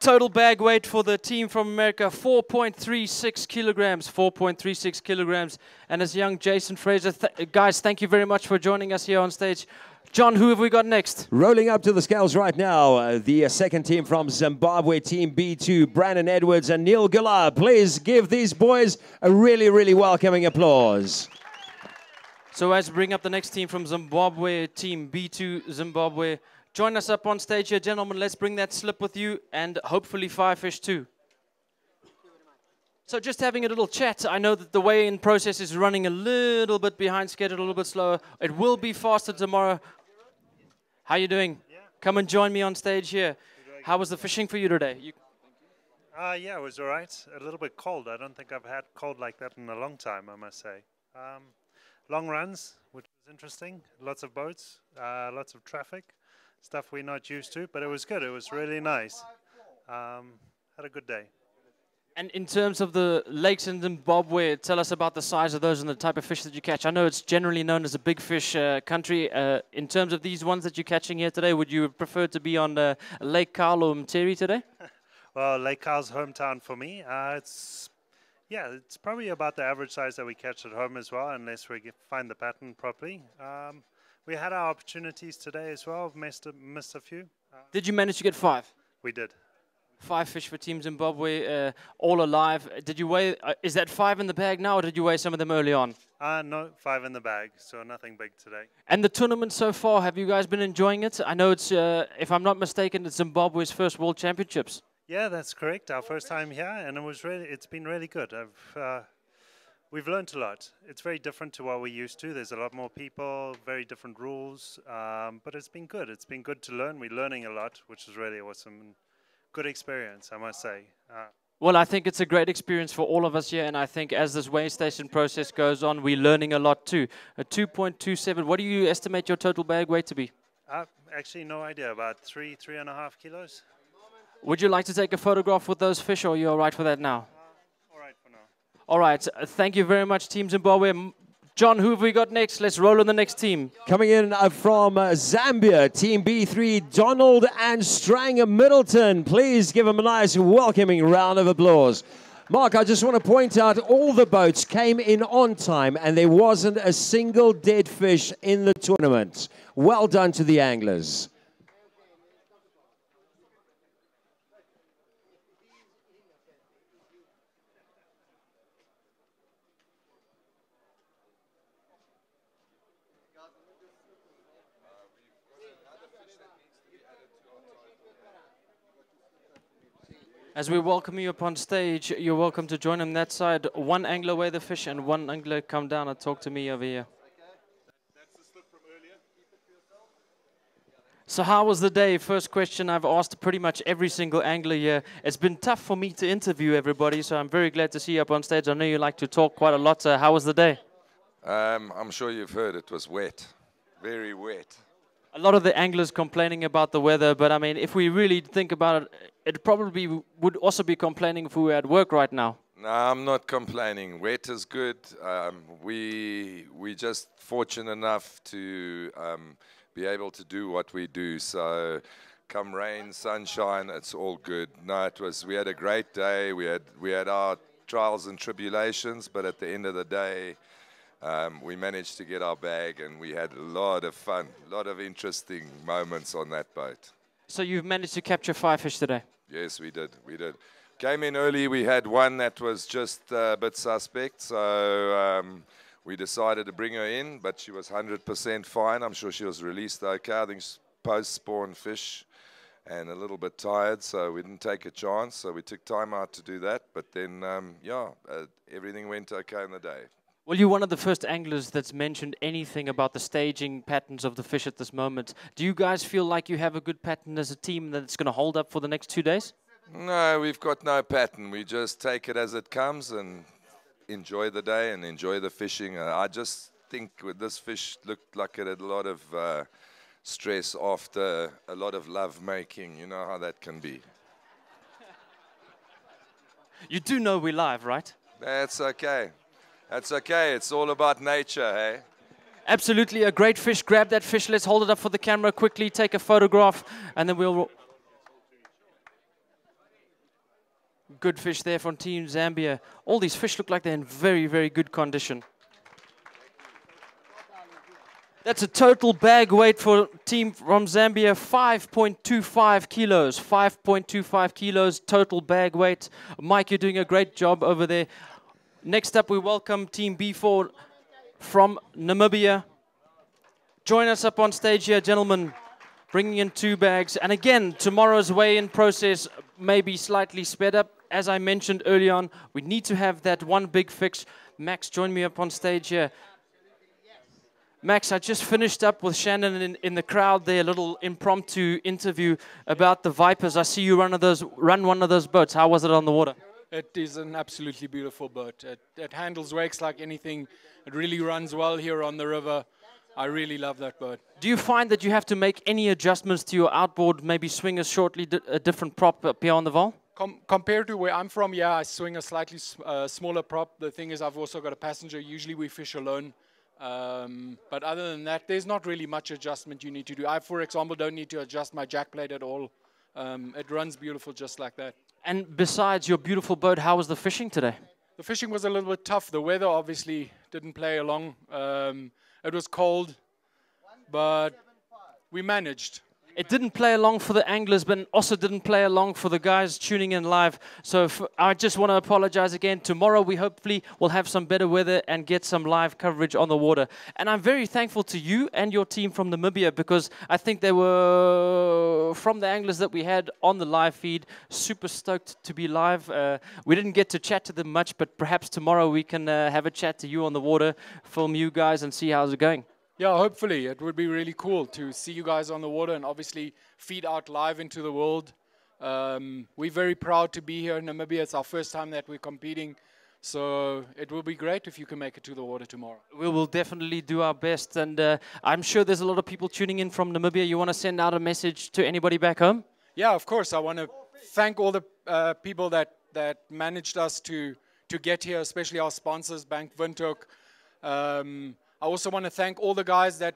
Total bag weight for the team from America, 4.36 kilograms, 4.36 kilograms. And as young Jason Fraser, guys, thank you very much for joining us here on stage. John, who have we got next? Rolling up to the scales right now, the second team from Zimbabwe, Team B2, Brandon Edwards and Neil Gillard. Please give these boys a really, really welcoming applause. So as we bring up the next team from Zimbabwe, Team B2 Zimbabwe, join us up on stage here, gentlemen. Let's bring that slip with you and hopefully 5 fish too. So just having a little chat. I know that the weigh-in process is running a little bit behind schedule, a little bit slower. It will be faster tomorrow. How you doing? Yeah. Come and join me on stage here. How was the fishing for you today? Yeah, it was all right. A little bit cold. I don't think I've had cold like that in a long time, I must say. Long runs, which was interesting. Lots of boats, lots of traffic. Stuff we're not used to, but it was good. It was really nice. Had a good day. And in terms of the lakes in Zimbabwe, tell us about the size of those and the type of fish that you catch. I know it's generally known as a big fish country. In terms of these ones that you're catching here today, would you prefer to be on Lake Carl or Mteri today? Well, Lake Carl's hometown for me. It's probably about the average size that we catch at home as well, unless we find the pattern properly. We had our opportunities today as well. Missed a few. Did you manage to get 5? We did. 5 fish for Team Zimbabwe, all alive. Did you weigh? Is that 5 in the bag now, or did you weigh some of them early on? No, 5 in the bag, so nothing big today. And the tournament so far, have you guys been enjoying it? I know it's, if I'm not mistaken, it's Zimbabwe's first World Championships. Yeah, that's correct. Our first time here, and it's been really good. We've learned a lot. It's very different to what we're used to. There's a lot more people, very different rules, but it's been good. It's been good to learn. We're learning a lot, which is really awesome. Good experience, I must say. Well, I think it's a great experience for all of us here, and I think as this weigh station process goes on, we're learning a lot too. A 2.27, what do you estimate your total bag weight to be? Actually, no idea, about 3.5 kilos. Would you like to take a photograph with those fish, or are you all right for that now? All right, thank you very much, Team Zimbabwe. John, who have we got next? Let's roll on the next team. Coming in from Zambia, Team B3, Donald and Strang Middleton. Please give them a nice welcoming round of applause. Mark, I just want to point out all the boats came in on time and there wasn't a single dead fish in the tournament. Well done to the anglers. As we welcome you up on stage, you're welcome to join on that side. One angler weigh the fish and one angler come down and talk to me over here. So how was the day? First question I've asked pretty much every single angler here. It's been tough for me to interview everybody, so I'm very glad to see you up on stage. I know you like to talk quite a lot. How was the day? I'm sure you've heard it was wet, very wet. A lot of the anglers complaining about the weather, but I mean, if we really think about it, it probably would also be complaining if we were at work right now. No, I'm not complaining. Wet is good. We just fortunate enough to be able to do what we do. So, come rain, sunshine, it's all good. No, we had a great day. We had our trials and tribulations, but at the end of the day, we managed to get our bag, and we had a lot of fun, a lot of interesting moments on that boat. So you've managed to capture 5 fish today? Yes, we did. We did. Came in early. We had one that was just a bit suspect, so we decided to bring her in, but she was 100% fine. I'm sure she was released okay. I think she's post-spawn fish and a little bit tired, so we didn't take a chance. So we took time out to do that, but then, everything went okay in the day. Well, you're one of the first anglers that's mentioned anything about the staging patterns of the fish at this moment. Do you guys feel like you have a good pattern as a team that's going to hold up for the next 2 days? No, we've got no pattern. We just take it as it comes and enjoy the day and enjoy the fishing. I just think with this fish looked like it had a lot of stress after a lot of love making. You know how that can be. You do know we're live, right? That's okay. That's okay. It's all about nature, hey? Absolutely, a great fish. Grab that fish. Let's hold it up for the camera quickly, take a photograph, and then we'll... Good fish there from Team Zambia. All these fish look like they're in very, very good condition. That's a total bag weight for team from Zambia, 5.25 kilos. 5.25 kilos total bag weight. Mike, you're doing a great job over there. Next up, we welcome Team B4 from Namibia. Join us up on stage here, gentlemen, bringing in 2 bags. And again, tomorrow's weigh-in process may be slightly sped up. As I mentioned early on, we need to have that one big fix. Max, join me up on stage here. Max, I just finished up with Shannon in the crowd there, a little impromptu interview about the Vipers. I see you run one of those boats. How was it on the water? It is an absolutely beautiful boat. It handles wakes like anything. It really runs well here on the river. I really love that boat. Do you find that you have to make any adjustments to your outboard, maybe swing a a different prop up here on the Val? Compared to where I'm from, yeah, I swing a slightly smaller prop. The thing is, I've also got a passenger. Usually we fish alone. But other than that, there's not really much adjustment you need to do. I, for example, don't need to adjust my jack plate at all. It runs beautiful just like that. And besides your beautiful boat, how was the fishing today? The fishing was a little bit tough. The weather obviously didn't play along. It was cold, but we managed. It didn't play along for the anglers, but also didn't play along for the guys tuning in live. So I just want to apologize again. Tomorrow we hopefully will have some better weather and get some live coverage on the water. And I'm very thankful to you and your team from Namibia, because I think they were, from the anglers that we had on the live feed, super stoked to be live. We didn't get to chat to them much, but perhaps tomorrow we can have a chat to you on the water, film you guys and see how's it going. Yeah, hopefully. It would be really cool to see you guys on the water and obviously feed out live into the world. We're very proud to be here in Namibia. It's our first time that we're competing. So it will be great if you can make it to the water tomorrow. We will definitely do our best. And I'm sure there's a lot of people tuning in from Namibia. You want to send out a message to anybody back home? Yeah, of course. I want to thank all the people that managed us to get here, especially our sponsors, Bank Windhoek. I also want to thank all the guys that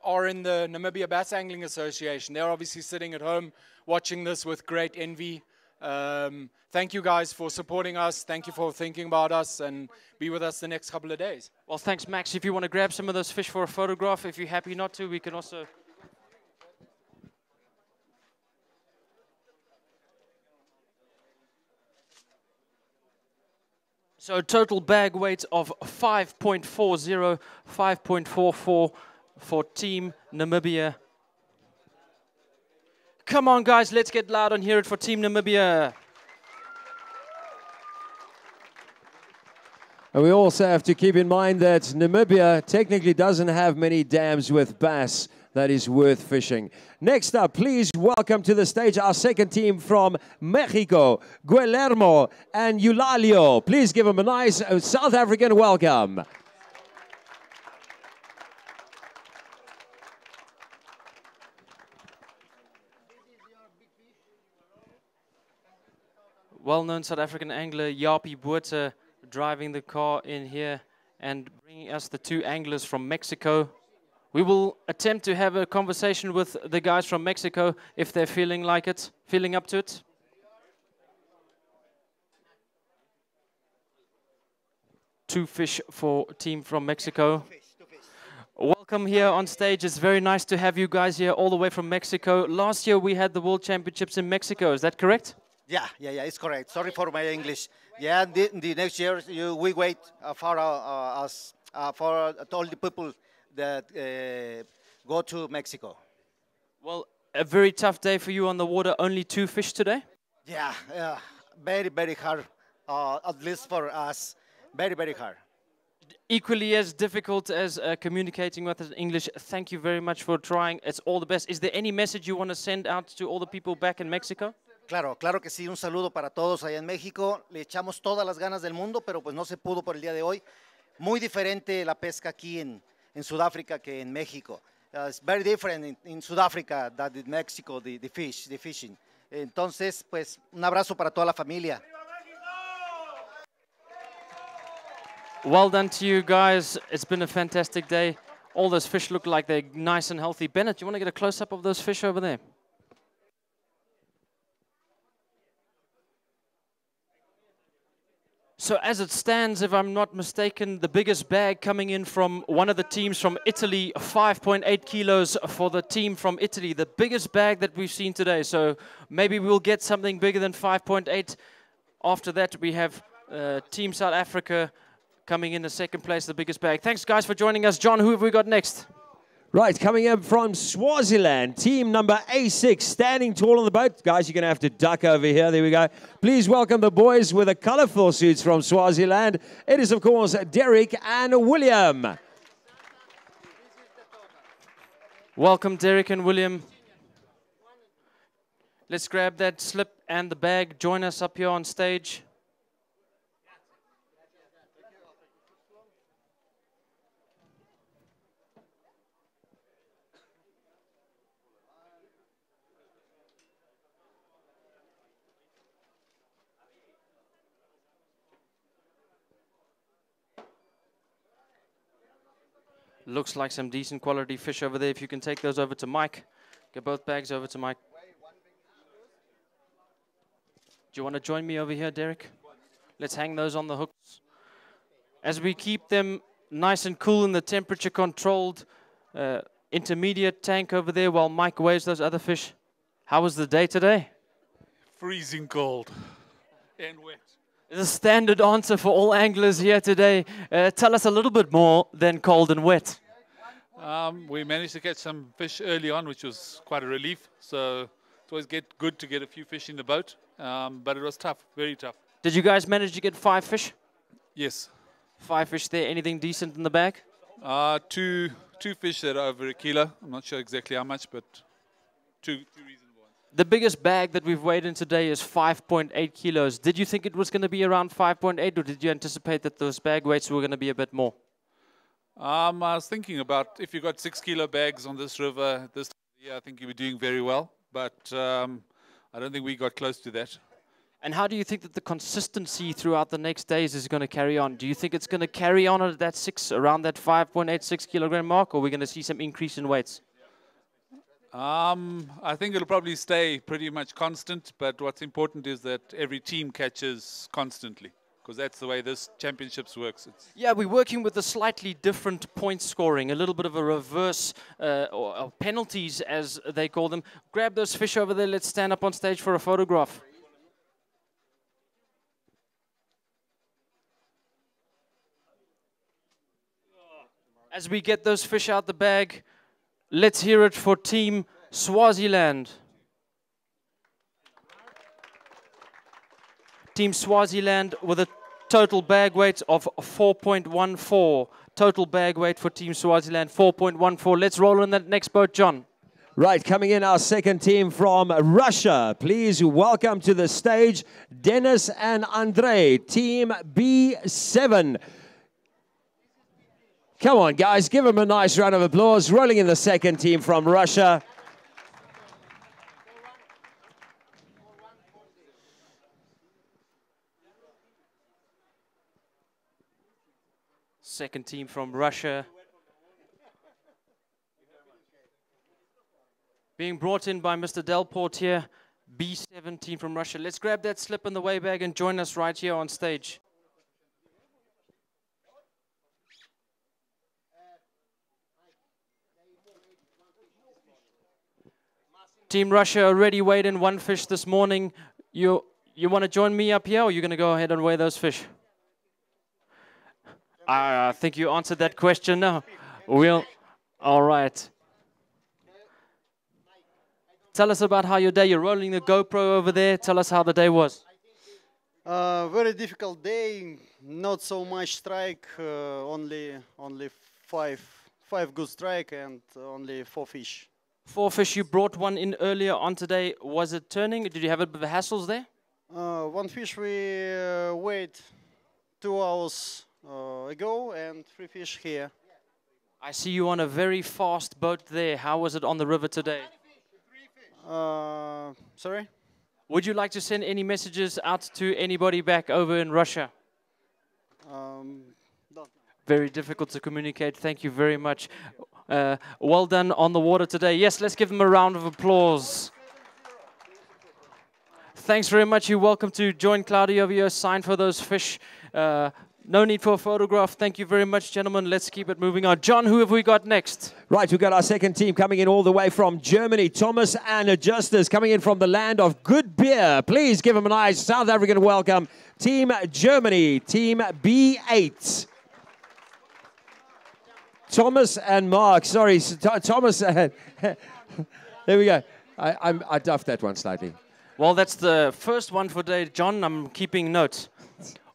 are in the Namibia Bass Angling Association. They're obviously sitting at home watching this with great envy. Thank you guys for supporting us. Thank you for thinking about us, and be with us the next couple of days. Well, thanks, Max. If you want to grab some of those fish for a photograph, if you're happy not to, we can also... So total bag weight of 5.40, 5.44 for Team Namibia. Come on, guys, let's get loud and hear it for Team Namibia. And we also have to keep in mind that Namibia technically doesn't have many dams with bass that is worth fishing. Next up, please welcome to the stage our second team from Mexico, Guillermo and Eulalio. Please give them a nice South African welcome. well-known South African angler Yapi Buerta driving the car in here and bringing us the two anglers from Mexico. We will attempt to have a conversation with the guys from Mexico if they're feeling like it, feeling up to it. Two fish for team from Mexico. Welcome here on stage. It's very nice to have you guys here all the way from Mexico. Last year we had the World Championships in Mexico. Is that correct? Yeah, it's correct. Sorry for my English. Yeah, the next year we wait for us for all the people that go to Mexico. Well, a very tough day for you on the water. Only two fish today? Yeah, very, very hard. At least for us, very, very hard. Equally as difficult as communicating with us in English. Thank you very much for trying. It's all the best. Is there any message you want to send out to all the people back in Mexico? Claro, claro que sí. Un saludo para todos allá en México. Le echamos todas las ganas del mundo, pero pues no se pudo por el día de hoy. Muy diferente la pesca aquí en Sudáfrica que en México. It's very different in South Africa than in Mexico, the fishing. Entonces, pues, un abrazo para toda la familia. Well done to you guys. It's been a fantastic day. All those fish look like they're nice and healthy. Bennett, you want to get a close-up of those fish over there? So as it stands, if I'm not mistaken, the biggest bag coming in from one of the teams from Italy, 5.8 kilos for the team from Italy, the biggest bag that we've seen today. So maybe we'll get something bigger than 5.8. After that, we have Team South Africa coming in the second place, the biggest bag. Thanks, guys, for joining us. John, who have we got next? Right, coming up from Swaziland, team number A6, standing tall on the boat. Guys, you're going to have to duck over here. There we go. Please welcome the boys with the colorful suits from Swaziland. It is, of course, Derek and William. Welcome, Derek and William. Let's grab that slip and the bag. Join us up here on stage. Looks like some decent quality fish over there. If you can take those over to Mike. Get both bags over to Mike. Do you want to join me over here, Derek? Let's hang those on the hooks. As we keep them nice and cool in the temperature-controlled intermediate tank over there while Mike weighs those other fish. How was the day today? Freezing cold and wet. The standard answer for all anglers here today. Tell us a little bit more than cold and wet. We managed to catch some fish early on, which was quite a relief. So it's always good to get a few fish in the boat. But it was tough, very tough. Did you guys manage to get 5 fish? Yes. 5 fish there. Anything decent in the bag? Two fish that are over a kilo. I'm not sure exactly how much, but two reasonable. The biggest bag that we've weighed in today is 5.8 kilos. Did you think it was going to be around 5.8, or did you anticipate that those bag weights were going to be a bit more? I was thinking about if you got 6 kilo bags on this river this time of the year, I think you were doing very well. But I don't think we got close to that. And how do you think that the consistency throughout the next days is going to carry on? Do you think it's going to carry on at that around that 5.86 kilogram mark, or are we going to see some increase in weights? I think it'll probably stay pretty much constant, but what's important is that every team catches constantly, because that's the way this championships works. Yeah, we're working with a slightly different point scoring, a little bit of a reverse or penalties, as they call them. Grab those fish over there. Let's stand up on stage for a photograph. As we get those fish out the bag, let's hear it for Team Swaziland. Team Swaziland with a total bag weight of 4.14. Total bag weight for Team Swaziland, 4.14. Let's roll on that next boat, John. Right, coming in our second team from Russia. Please welcome to the stage Dennis and Andrei, Team B7. Come on, guys, give them a nice round of applause. Rolling in the second team from Russia. Second team from Russia. Being brought in by Mr. Delport here, B7 team from Russia. Let's grab that slip in the way bag and join us right here on stage. Team Russia already weighed in 1 fish this morning. You want to join me up here, or are you going to go ahead and weigh those fish? I think you answered that question now. All right. Tell us about how your day, you're rolling the GoPro over there. Tell us how the day was. Very difficult day, not so much strike, only five good strike and only 4 fish. 4 fish, you brought one in earlier on today. Was it turning? Did you have a bit of hassles there? 1 fish we weighed 2 hours ago and 3 fish here. I see you on a very fast boat there. How was it on the river today? Sorry? Would you like to send any messages out to anybody back over in Russia? Very difficult to communicate. Thank you very much. Well done on the water today. Yes, let's give them a round of applause. Thanks very much. You're welcome to join Claudio over here. Sign for those fish. No need for a photograph. Thank you very much, gentlemen. Let's keep it moving on. John, who have we got next? Right, we've got our second team coming in all the way from Germany. Thomas and Justus coming in from the land of good beer. Please give them a nice South African welcome. Team Germany, Team B8. Thomas and Mark. Sorry, Thomas. There we go. I duffed that one slightly. Well, that's the first one for today, John. I'm keeping notes.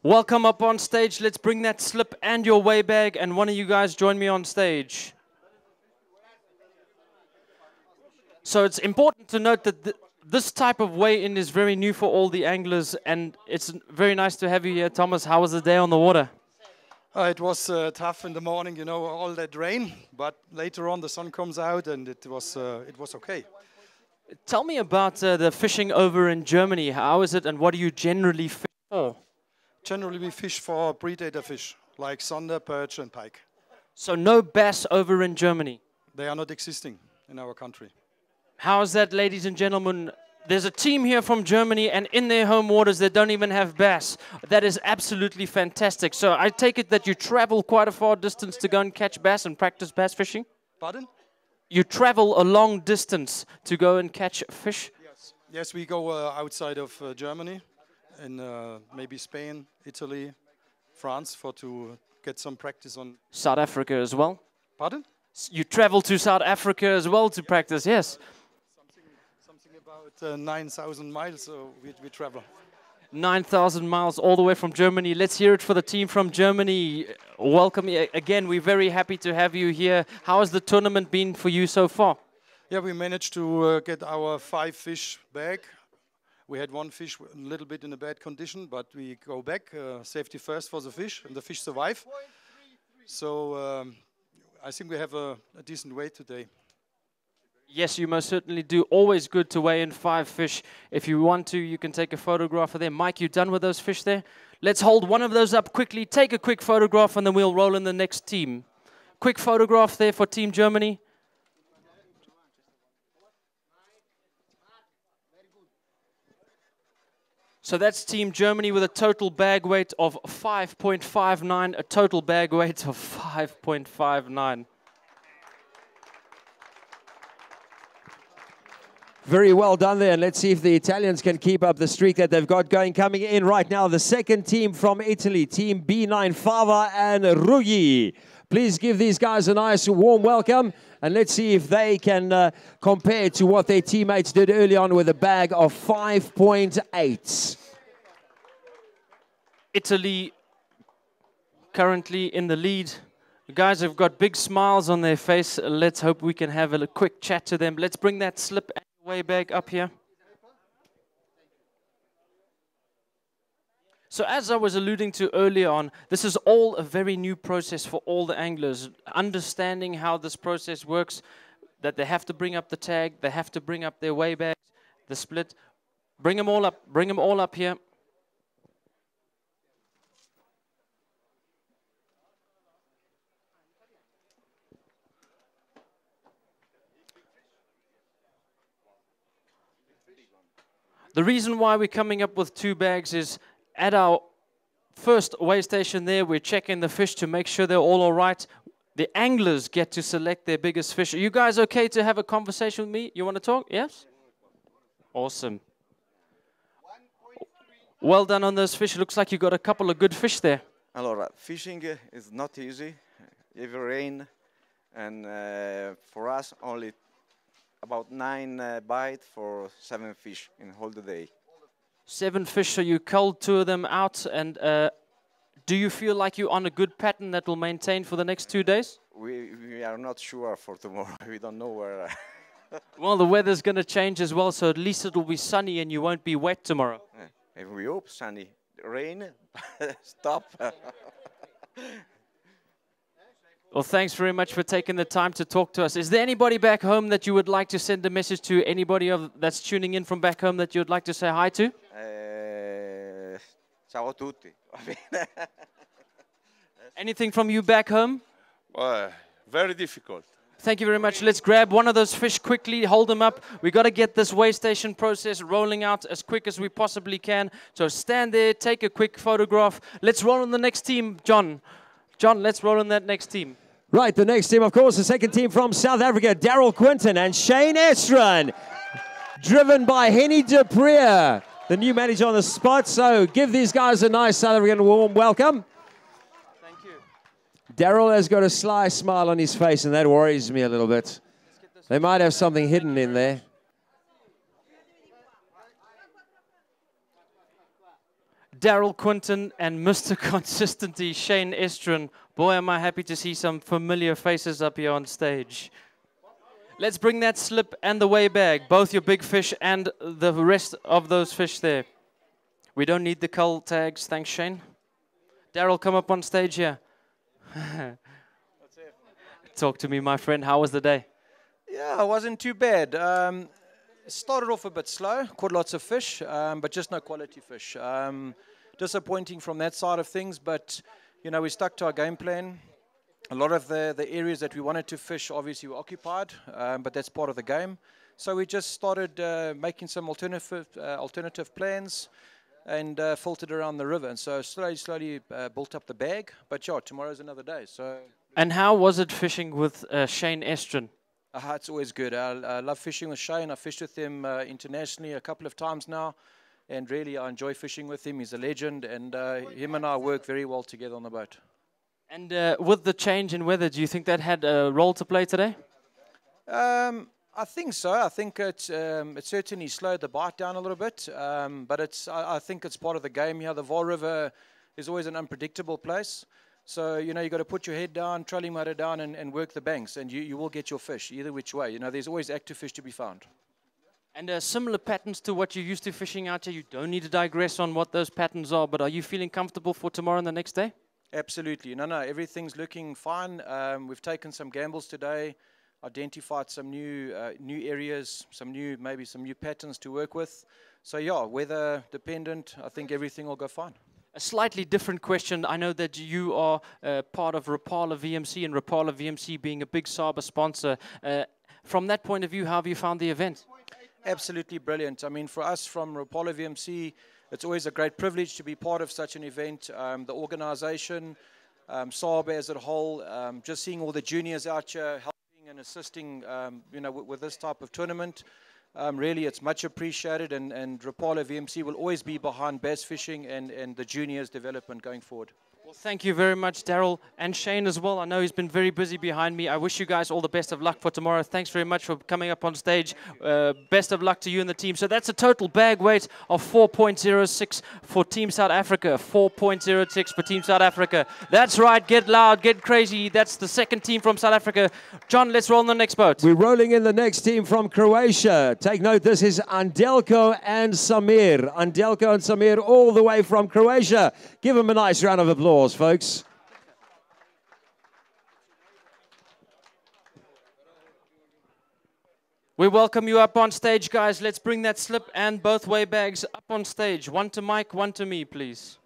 Welcome up on stage. Let's bring that slip and your weigh bag, and one of you guys join me on stage. So it's important to note that this type of weigh-in is very new for all the anglers, and it's very nice to have you here. Thomas, how was the day on the water? It was tough in the morning, you know, all that rain, but later on the sun comes out and it was okay. Tell me about the fishing over in Germany. How is it, and what do you generally fish for? Generally we fish for predator fish, like sonder, perch and pike. So no bass over in Germany? They are not existing in our country. How is that, ladies and gentlemen? There's a team here from Germany, and in their home waters they don't even have bass. That is absolutely fantastic. So I take it that you travel quite a far distance to go and catch bass and practice bass fishing? Pardon? You travel a long distance to go and catch fish? Yes, yes, we go outside of Germany, in maybe Spain, Italy, France, to get some practice on... South Africa as well? Pardon? You travel to South Africa as well to practice, yes? Something about 9,000 miles, so we travel. 9,000 miles all the way from Germany. Let's hear it for the team from Germany. Welcome again. We're very happy to have you here. How has the tournament been for you so far? Yeah, we managed to get our 5 fish back. We had 1 fish a little bit in a bad condition, but we go back. Safety first for the fish, and the fish survive. So I think we have a decent weight today. Yes, you most certainly do. Always good to weigh in 5 fish. If you want to, you can take a photograph of them. Mike, you done with those fish there? Let's hold one of those up quickly. Take a quick photograph, and then we'll roll in the next team. Quick photograph there for Team Germany. So that's Team Germany with a total bag weight of 5.59, a total bag weight of 5.59. Very well done there. And let's see if the Italians can keep up the streak that they've got going. Coming in right now, the second team from Italy, Team B9, Fava and Ruggi. Please give these guys a nice warm welcome. And let's see if they can compare to what their teammates did early on with a bag of 5.8. Italy currently in the lead. The guys have got big smiles on their face. Let's hope we can have a quick chat to them. Let's bring that slip and weigh bag up here. So as I was alluding to earlier on, this is all a very new process for all the anglers. Understanding how this process works, that they have to bring up the tag, they have to bring up their weigh bags, the split. Bring them all up here. The reason why we're coming up with 2 bags is at our first weigh station there, we're checking the fish to make sure they're all right. The anglers get to select their biggest fish. Are you guys okay to have a conversation with me? You want to talk? Yes? Awesome. Well done on those fish. Looks like you got a couple of good fish there. Allora, fishing is not easy. Heavy rain, and for us only about 9 bites for 7 fish in whole the day. 7 fish, so you culled 2 of them out. And do you feel like you're on a good pattern that will maintain for the next 2 days? We are not sure for tomorrow. We don't know where. Well, the weather's going to change as well, so at least it will be sunny and you won't be wet tomorrow. We hope sunny. Rain, stop. Well, thanks very much for taking the time to talk to us. Is there anybody back home that you would like to send a message to? Anybody that's tuning in from back home that you would like to say hi to? Ciao a tutti. Anything from you back home? Very difficult. Thank you very much. Let's grab one of those fish quickly, hold them up. We got to get this weigh station process rolling out as quick as we possibly can. So stand there, take a quick photograph. Let's roll on the next team, John. John, let's roll on that next team. Right, the next team, of course, the second team from South Africa, Daryl Quinton and Shane Estron, driven by Henny de Preer, the new manager on the spot. So give these guys a nice South African warm welcome. Thank you. Daryl has got a sly smile on his face, and that worries me a little bit. They might have something hidden in there. Daryl Quinton and Mr. Consistency, Shane Estron. Boy, am I happy to see some familiar faces up here on stage. Let's bring that slip and the weigh bag, both your big fish and the rest of those fish there. We don't need the cull tags, thanks Shane. Daryl, come up on stage here. Talk to me, my friend. How was the day? Yeah, it wasn't too bad. Started off a bit slow, caught lots of fish, but just no quality fish. Disappointing from that side of things, but you know, we stuck to our game plan. A lot of the areas that we wanted to fish obviously were occupied, but that's part of the game. So we just started making some alternative plans and filtered around the river. And so slowly built up the bag. But yeah, tomorrow's another day. So. And how was it fishing with Shane Estron? It's always good. I love fishing with Shane. I fished with him internationally a couple of times now. And really, I enjoy fishing with him. He's a legend. And him and I work very well together on the boat. And with the change in weather, do you think that had a role to play today? I think so. I think it certainly slowed the bite down a little bit. But I think it's part of the game here. The Vaal River is always an unpredictable place. So, you know, you've got to put your head down, trolling motor down, and work the banks. And you will get your fish, either which way. You know, there's always active fish to be found. And similar patterns to what you're used to fishing out here. You don't need to digress on what those patterns are, but are you feeling comfortable for tomorrow and the next day? Absolutely. No, everything's looking fine. We've taken some gambles today, identified some new areas, maybe some new patterns to work with. So, yeah, weather dependent, I think everything will go fine. A slightly different question. I know that you are part of Rapala VMC, and Rapala VMC being a big Saba sponsor. From that point of view, how have you found the event? Absolutely brilliant. I mean, for us from Rapala VMC, it's always a great privilege to be part of such an event. The organization, Saba as a whole, just seeing all the juniors out here helping and assisting, you know, with this type of tournament. Really, it's much appreciated, and Rapala VMC will always be behind bass fishing and the juniors development going forward. Well, thank you very much, Daryl, and Shane as well. I know he's been very busy behind me. I wish you guys all the best of luck for tomorrow. Thanks very much for coming up on stage. Best of luck to you and the team. So that's a total bag weight of 4.06 for Team South Africa. 4.06 for Team South Africa. That's right. Get loud, get crazy. That's the second team from South Africa. John, let's roll on the next boat. We're rolling in the next team from Croatia. Take note, this is Andelko and Samir. Andelko and Samir all the way from Croatia. Give them a nice round of applause, folks. We welcome you up on stage, guys. Let's bring that slip and both weigh bags up on stage. One to Mike, one to me, please.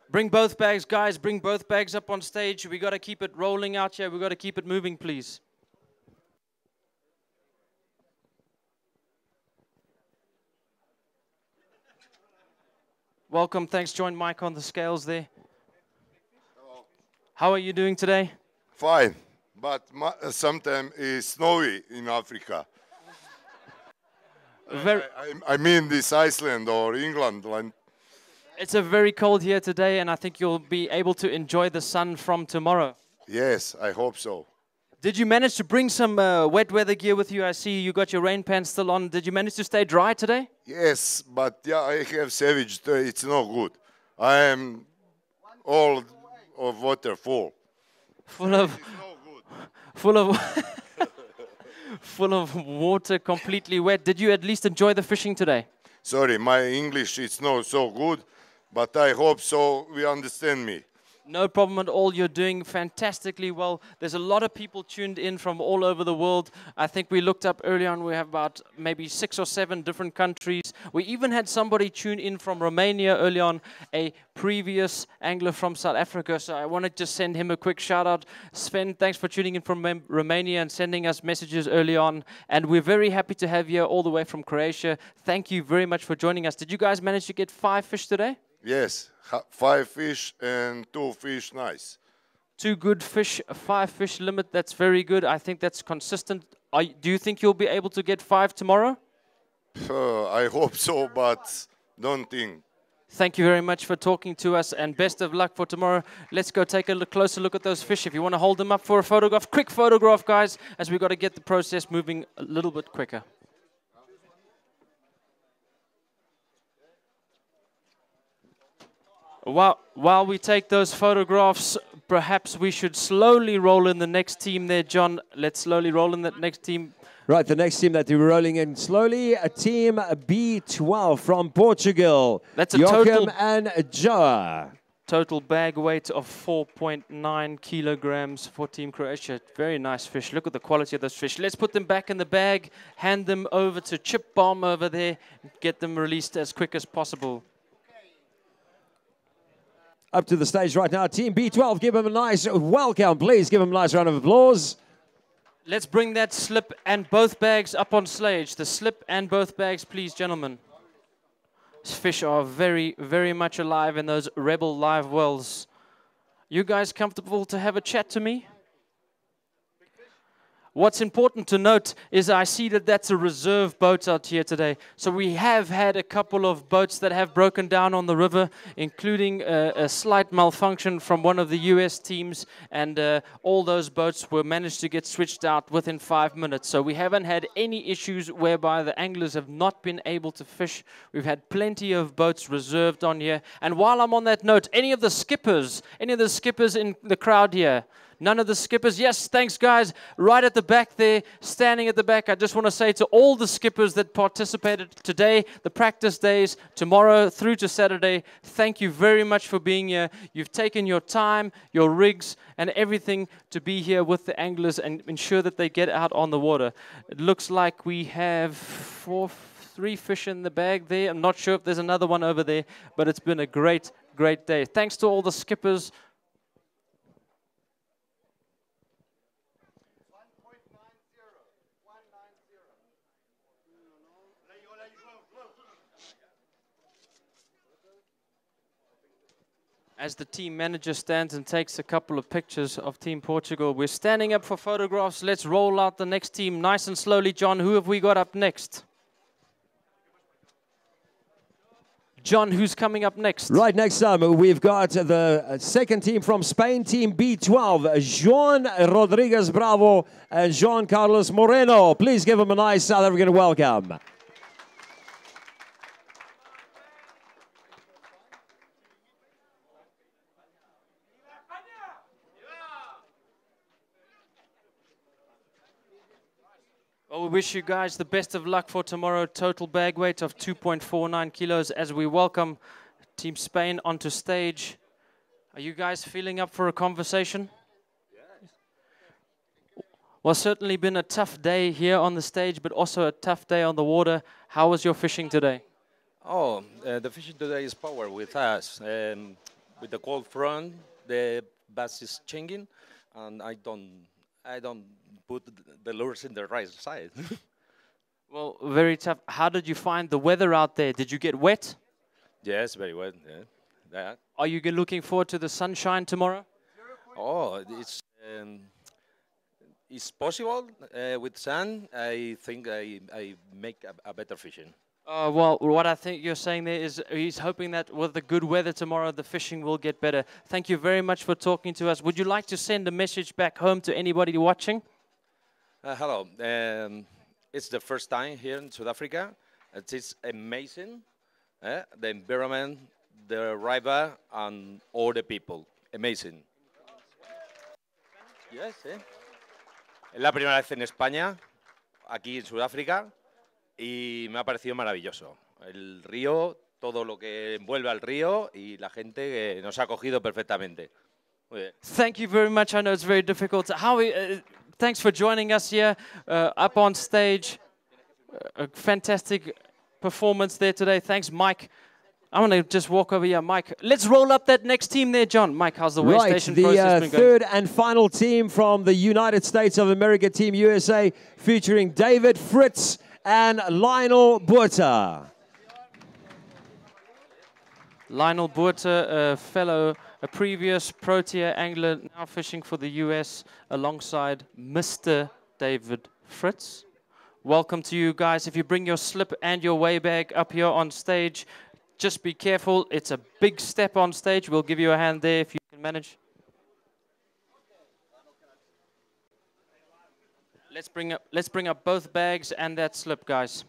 Bring both bags, guys. Bring both bags up on stage. We got to keep it rolling out here. We got to keep it moving, please. Welcome. Thanks. Join Mike on the scales there. Hello. How are you doing today? Fine, but sometimes it's snowy in Africa. I mean this Iceland or England. It's a very cold here today, and I think you'll be able to enjoy the sun from tomorrow. Yes, I hope so. Did you manage to bring some wet weather gear with you? I see you got your rain pants still on. Did you manage to stay dry today? Yes, but yeah, I have savage. It's no good. I am all of water full. Full of full of water, completely wet. Did you at least enjoy the fishing today? Sorry, my English is not so good, but I hope so we understand me. No problem at all. You're doing fantastically well. There's a lot of people tuned in from all over the world. I think we looked up early on. We have about maybe 6 or 7 different countries. We even had somebody tune in from Romania early on, a previous angler from South Africa. So I wanted to send him a quick shout out. Sven, thanks for tuning in from Romania and sending us messages early on. And we're very happy to have you all the way from Croatia. Thank you very much for joining us. Did you guys manage to get 5 fish today? Yes, 5 fish and 2 fish, nice. 2 good fish, a 5 fish limit, that's very good. I think that's consistent. Do you think you'll be able to get 5 tomorrow? I hope so, but don't think. Thank you very much for talking to us, and best of luck for tomorrow. Let's go take a closer look at those fish. If you want to hold them up for a photograph, quick photograph, guys, as we've got to get the process moving a little bit quicker. While we take those photographs, perhaps we should slowly roll in the next team there, John. Let's slowly roll in that next team. Right, the next team that we're rolling in slowly, team B12 from Portugal. That's a Joachim and Joa. Total bag weight of 4.9 kilograms for Team Croatia. Very nice fish. Look at the quality of those fish. Let's put them back in the bag, hand them over to Chip Bomb over there, get them released as quick as possible. Up to the stage right now, Team B12. Give them a nice welcome, please. Give them a nice round of applause. Let's bring that slip and both bags up on stage. The slip and both bags, please, gentlemen. These fish are very, very much alive in those Rebel live wells. You guys comfortable to have a chat to me? What's important to note is I see that that's a reserve boat out here today. So we have had a couple of boats that have broken down on the river, including a slight malfunction from one of the US teams, and all those boats were managed to get switched out within 5 minutes. So we haven't had any issues whereby the anglers have not been able to fish. We've had plenty of boats reserved on here. And while I'm on that note, any of the skippers in the crowd here? None of the skippers? Yes, thanks, guys. Right at the back there, standing at the back, I just want to say to all the skippers that participated today, the practice days, tomorrow through to Saturday, thank you very much for being here. You've taken your time, your rigs, and everything to be here with the anglers and ensure that they get out on the water. It looks like we have 3 fish in the bag there. I'm not sure if there's another one over there, but it's been a great, great day. Thanks to all the skippers. As the team manager stands and takes a couple of pictures of Team Portugal, we're standing up for photographs. Let's roll out the next team nice and slowly. John, who have we got up next? John, who's coming up next? Right next up, we've got the second team from Spain, Team B12, Joan Rodriguez Bravo and Juan Carlos Moreno. Please give them a nice South African welcome. Well, we wish you guys the best of luck for tomorrow. Total bag weight of 2.49 kilos as we welcome Team Spain onto stage. Are you guys feeling up for a conversation? Yes. Well, certainly been a tough day here on the stage, but also a tough day on the water. How was your fishing today? Oh, the fishing today is power with us. with the cold front, the bass is changing, and I don't put the lures in the right side. Well, very tough. How did you find the weather out there? Did you get wet? Yes, very well. Yeah. That. Are you looking forward to the sunshine tomorrow? Oh, it's possible with sun. I think I make a better fishing. Well, what I think you're saying there is he's hoping that with the good weather tomorrow, the fishing will get better. Thank you very much for talking to us. Would you like to send a message back home to anybody watching? Hello. It's the first time here in South Africa. It is amazing. The environment, the river, and all the people. Amazing. Yes, Es la primera vez en España, aquí en Sudáfrica, y me ha parecido maravilloso. El río, todo lo que envuelve al río y la gente que nos ha acogido perfectamente. Muy bien. Thank you very much. I know it's very difficult. Thanks for joining us here up on stage. A fantastic performance there today. Thanks, Mike. I want to just walk over here, Mike. Let's roll up that next team there, John. Mike, how's the way station process been going? Third and final team from the United States of America, Team USA, featuring David Fritz and Lionel Botha. Lionel Botha, a previous Protea angler, now fishing for the US alongside Mr. David Fritz. Welcome to you guys. If you bring your slip and your weigh bag up here on stage, just be careful. It's a big step on stage. We'll give you a hand there if you can manage. Let's bring up both bags and that slip, guys.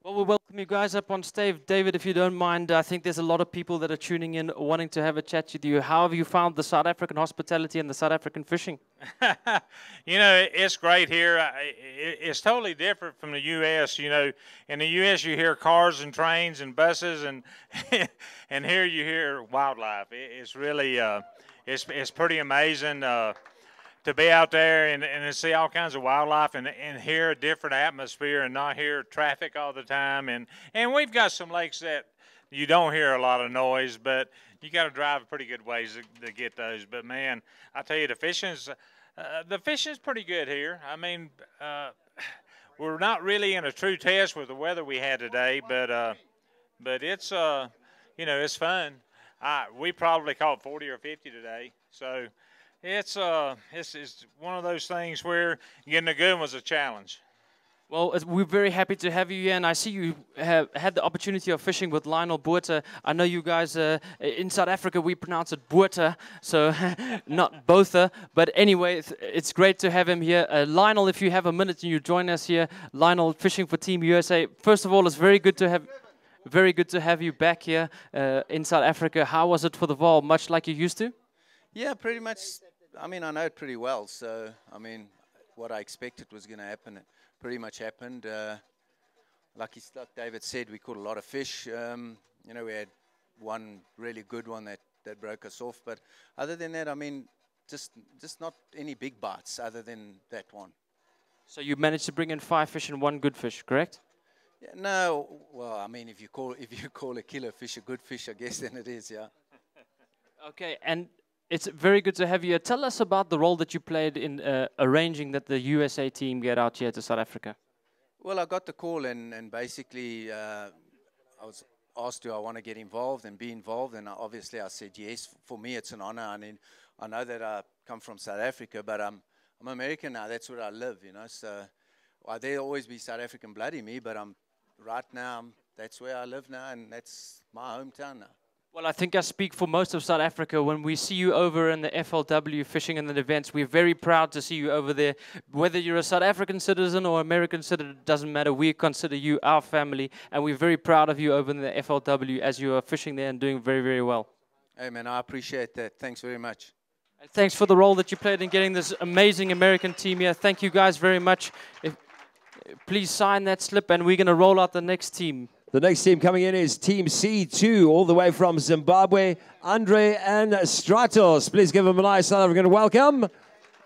Well, we'll welcome you guys up on stage. David, if you don't mind, I think there's a lot of people that are tuning in wanting to have a chat with you. How have you found the South African hospitality and the South African fishing? You know, it's great here. It's totally different from the U.S. You know, in the U.S. you hear cars and trains and buses, and and here you hear wildlife. It's really, it's pretty amazing. To be out there and see all kinds of wildlife and hear a different atmosphere and not hear traffic all the time. And we've got some lakes that you don't hear a lot of noise, but you got to drive a pretty good ways to get those. But, man, I tell you, the fishing's pretty good here. I mean, we're not really in a true test with the weather we had today, but it's, you know, it's fun. We probably caught 40 or 50 today, so – it's one of those things where getting a good one was a challenge. Well, we're very happy to have you here, and I see you have had the opportunity of fishing with Lionel Botha. I know you guys, in South Africa, we pronounce it Botha, so not Botha. But anyway, it's great to have him here. Lionel, if you have a minute and you join us here, Lionel fishing for Team USA. First of all, it's very good to have you back here in South Africa. How was it for the Vaal? Much like you used to? Yeah, pretty much. I mean, I know it pretty well, so, I mean, what I expected was going to happen, it pretty much happened. Like David said, we caught a lot of fish. You know, we had one really good one that broke us off, but other than that, I mean, just not any big bites other than that one. So you managed to bring in 5 fish and 1 good fish, correct? Yeah, no, well, I mean, if you call a killer fish a good fish, I guess then it is, yeah. Okay, and it's very good to have you here. Tell us about the role that you played in arranging that the USA team get out here to South Africa. Well, I got the call, and basically I was asked, do I want to get involved and be involved? And obviously I said yes. For me, it's an honor. I mean, I know that I come from South Africa, but I'm American now. That's where I live, you know. So there'll always be South African blood in me, but right now, that's where I live now, and that's my hometown now. Well, I think I speak for most of South Africa. When we see you over in the FLW fishing and the events, we're very proud to see you over there. Whether you're a South African citizen or American citizen, it doesn't matter. We consider you our family, and we're very proud of you over in the FLW as you are fishing there and doing very, very well. Hey, man, I appreciate that. Thanks very much. And thanks for the role that you played in getting this amazing American team here. Thank you guys very much. please sign that slip and we're going to roll out the next team. The next team coming in is Team C2, all the way from Zimbabwe, Andre and Stratos. Please give them a nice South African welcome.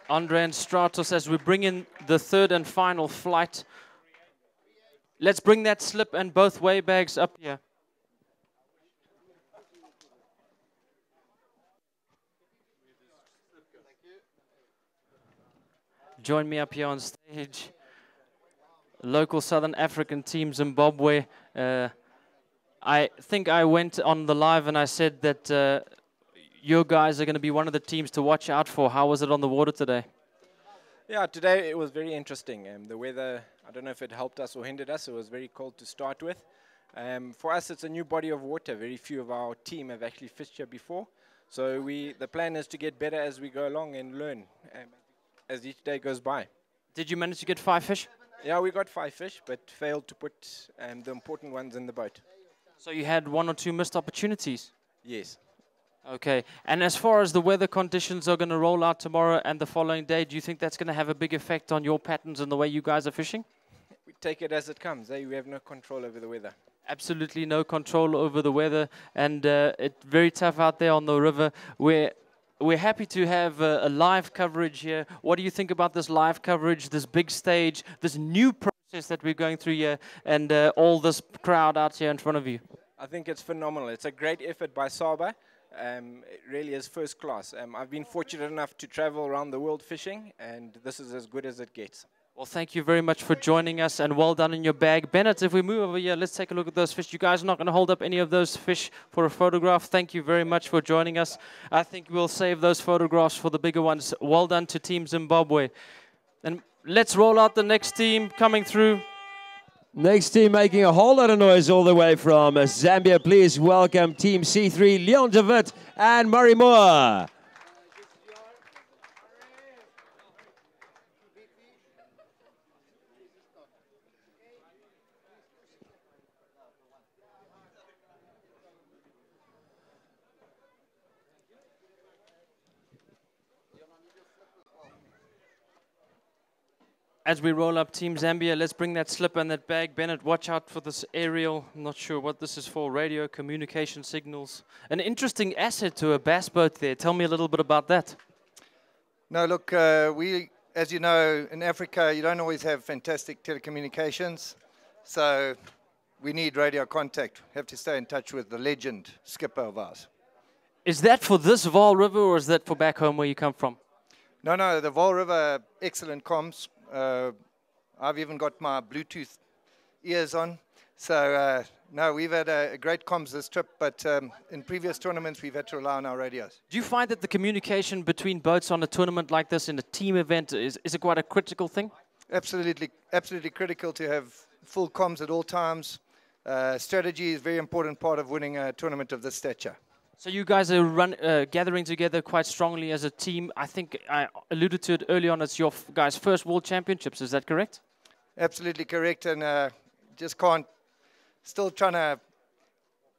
Andre and Stratos as we bring in the third and final flight. Let's bring that slip and both weigh bags up here. Join me up here on stage. Local Southern African team, Zimbabwe. I think I went on the live and I said that your guys are going to be one of the teams to watch out for. How was it on the water today? Yeah, today it was very interesting. The weather, I don't know if it helped us or hindered us. It was very cold to start with. For us, it's a new body of water. Very few of our team have actually fished here before. So the plan is to get better as we go along and learn as each day goes by. Did you manage to get 5 fish? Yeah, we got 5 fish, but failed to put the important ones in the boat. So you had 1 or 2 missed opportunities? Yes. Okay. And as far as the weather conditions are going to roll out tomorrow and the following day, do you think that's going to have a big effect on your patterns and the way you guys are fishing? We take it as it comes. We have no control over the weather. Absolutely no control over the weather, and it's very tough out there on the river. We're happy to have a live coverage here. What do you think about this live coverage, this big stage, this new process that we're going through here, and all this crowd out here in front of you? I think it's phenomenal. It's a great effort by Saba. It really is first class. I've been fortunate enough to travel around the world fishing, and this is as good as it gets. Well, thank you very much for joining us, and well done in your bag. Bennett, if we move over here, let's take a look at those fish. You guys are not going to hold up any of those fish for a photograph. Thank you very much for joining us. I think we'll save those photographs for the bigger ones. Well done to Team Zimbabwe. And let's roll out the next team coming through. Next team making a whole lot of noise all the way from Zambia. Please welcome Team C3, Leon de Wit and Murray Moore. As we roll up Team Zambia, let's bring that slip and that bag. Bennett, watch out for this aerial. I'm not sure what this is for. Radio communication signals. An interesting asset to a bass boat there. Tell me a little bit about that. No, look, we, as you know, in Africa, you don't always have fantastic telecommunications. So we need radio contact. We have to stay in touch with the legend skipper of ours. Is that for this Vaal River or is that for back home where you come from? No, the Vaal River, excellent comms. I've even got my Bluetooth ears on. So, no, we've had a great comms this trip, but in previous tournaments, we've had to rely on our radios. Do you find that the communication between boats on a tournament like this, in a team event, is it quite a critical thing? Absolutely critical to have full comms at all times. Strategy is a very important part of winning a tournament of this stature. So you guys are gathering together quite strongly as a team. I think I alluded to it early on. It's your guys' first World Championships. Is that correct? Absolutely correct. And just still trying to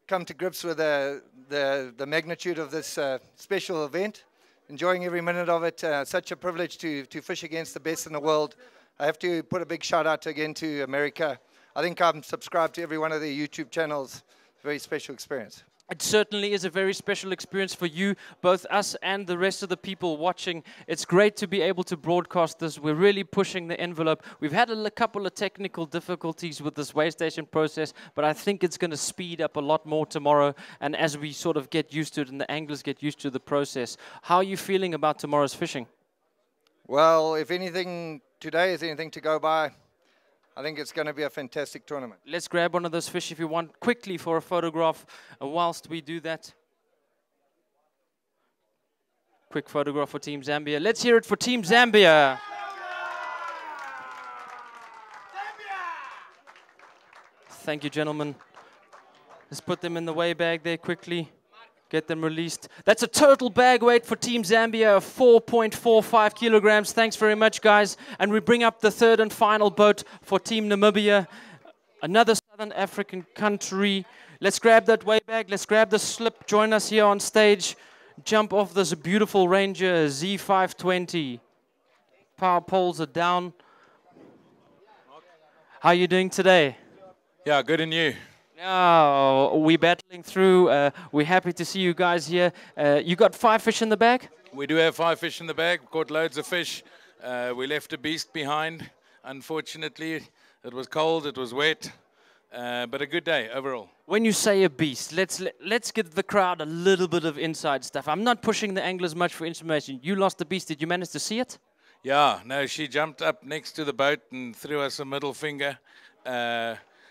come to grips with the magnitude of this special event. Enjoying every minute of it. Such a privilege to fish against the best in the world. I have to put a big shout out again to America. I think I'm subscribed to every one of their YouTube channels. Very special experience. It certainly is a very special experience for you, both us and the rest of the people watching. It's great to be able to broadcast this. We're really pushing the envelope. We've had a couple of technical difficulties with this weigh station process, but I think it's going to speed up a lot more tomorrow. And as we sort of get used to it and the anglers get used to the process, how are you feeling about tomorrow's fishing? Well, if anything, today is anything to go by, I think it's going to be a fantastic tournament. Let's grab one of those fish if you want quickly for a photograph whilst we do that. Quick photograph for Team Zambia. Let's hear it for Team Zambia. Thank you, gentlemen. Let's put them in the weigh bag there quickly. Get them released. That's a total bag weight for Team Zambia of 4.45 kilograms. Thanks very much, guys. And we bring up the third and final boat for Team Namibia, another Southern African country. Let's grab that weigh bag. Let's grab the slip. Join us here on stage. Jump off this beautiful Ranger Z520. Power poles are down. How are you doing today? Yeah, good and you? Oh, we're battling through. We're happy to see you guys here. You got 5 fish in the bag? We do have 5 fish in the bag. Caught loads of fish. We left a beast behind. Unfortunately, it was cold, it was wet, but a good day overall. When you say a beast, let's give the crowd a little bit of inside stuff. I'm not pushing the anglers much for information. You lost the beast. Did you manage to see it? Yeah, no, she jumped up next to the boat and threw us a middle finger.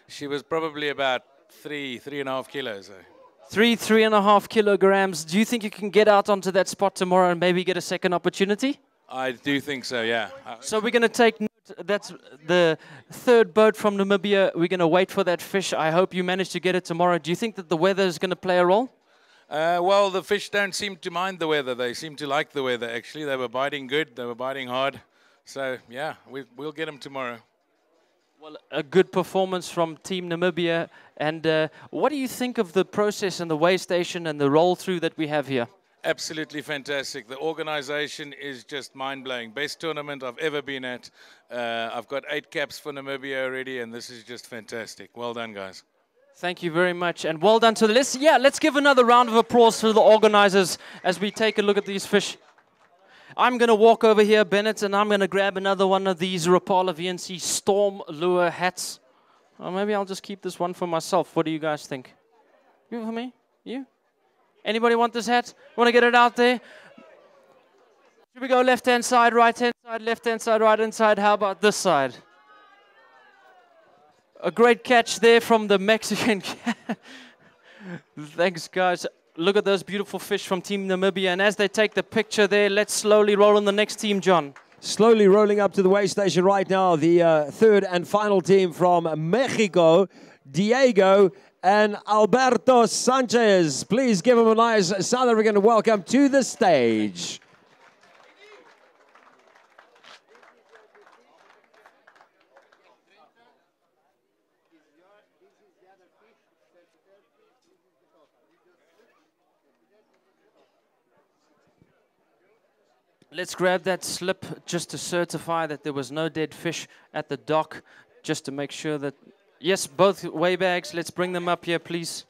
She was probably about 3.5 kilos. 3.5 kilograms. Do you think you can get out onto that spot tomorrow and maybe get a second opportunity? I do think so, yeah. So we're going to take note. That's the 3rd boat from Namibia. We're going to wait for that fish. I hope you manage to get it tomorrow. Do you think that the weather is going to play a role? Well, the fish don't seem to mind the weather. They seem to like the weather, actually. They were biting good. They were biting hard. So, yeah, we'll get them tomorrow. Well, a good performance from Team Namibia. And what do you think of the process and the weigh station and the roll-through that we have here? Absolutely fantastic. The organization is just mind-blowing. Best tournament I've ever been at. I've got 8 caps for Namibia already, and this is just fantastic. Well done, guys. Thank you very much, and well done to the list. Yeah, let's give another round of applause to the organizers as we take a look at these fish. I'm going to walk over here, Bennett, and I'm going to grab another one of these Rapala VNC Storm Lure hats. Or maybe I'll just keep this one for myself. What do you guys think? You for me? You? Anybody want this hat? Want to get it out there? Should we go left-hand side, right-hand side, left-hand side, right-hand side? How about this side? A great catch there from the Mexican. Thanks, guys. Look at those beautiful fish from Team Namibia. And as they take the picture there, let's slowly roll on the next team, John. Slowly rolling up to the weigh station right now, the 3rd and final team from Mexico, Diego and Alberto Sanchez. Please give them a nice South African welcome to the stage. Let's grab that slip just to certify that there was no dead fish at the dock, just to make sure that, yes, both weigh bags. Let's bring them up here, please.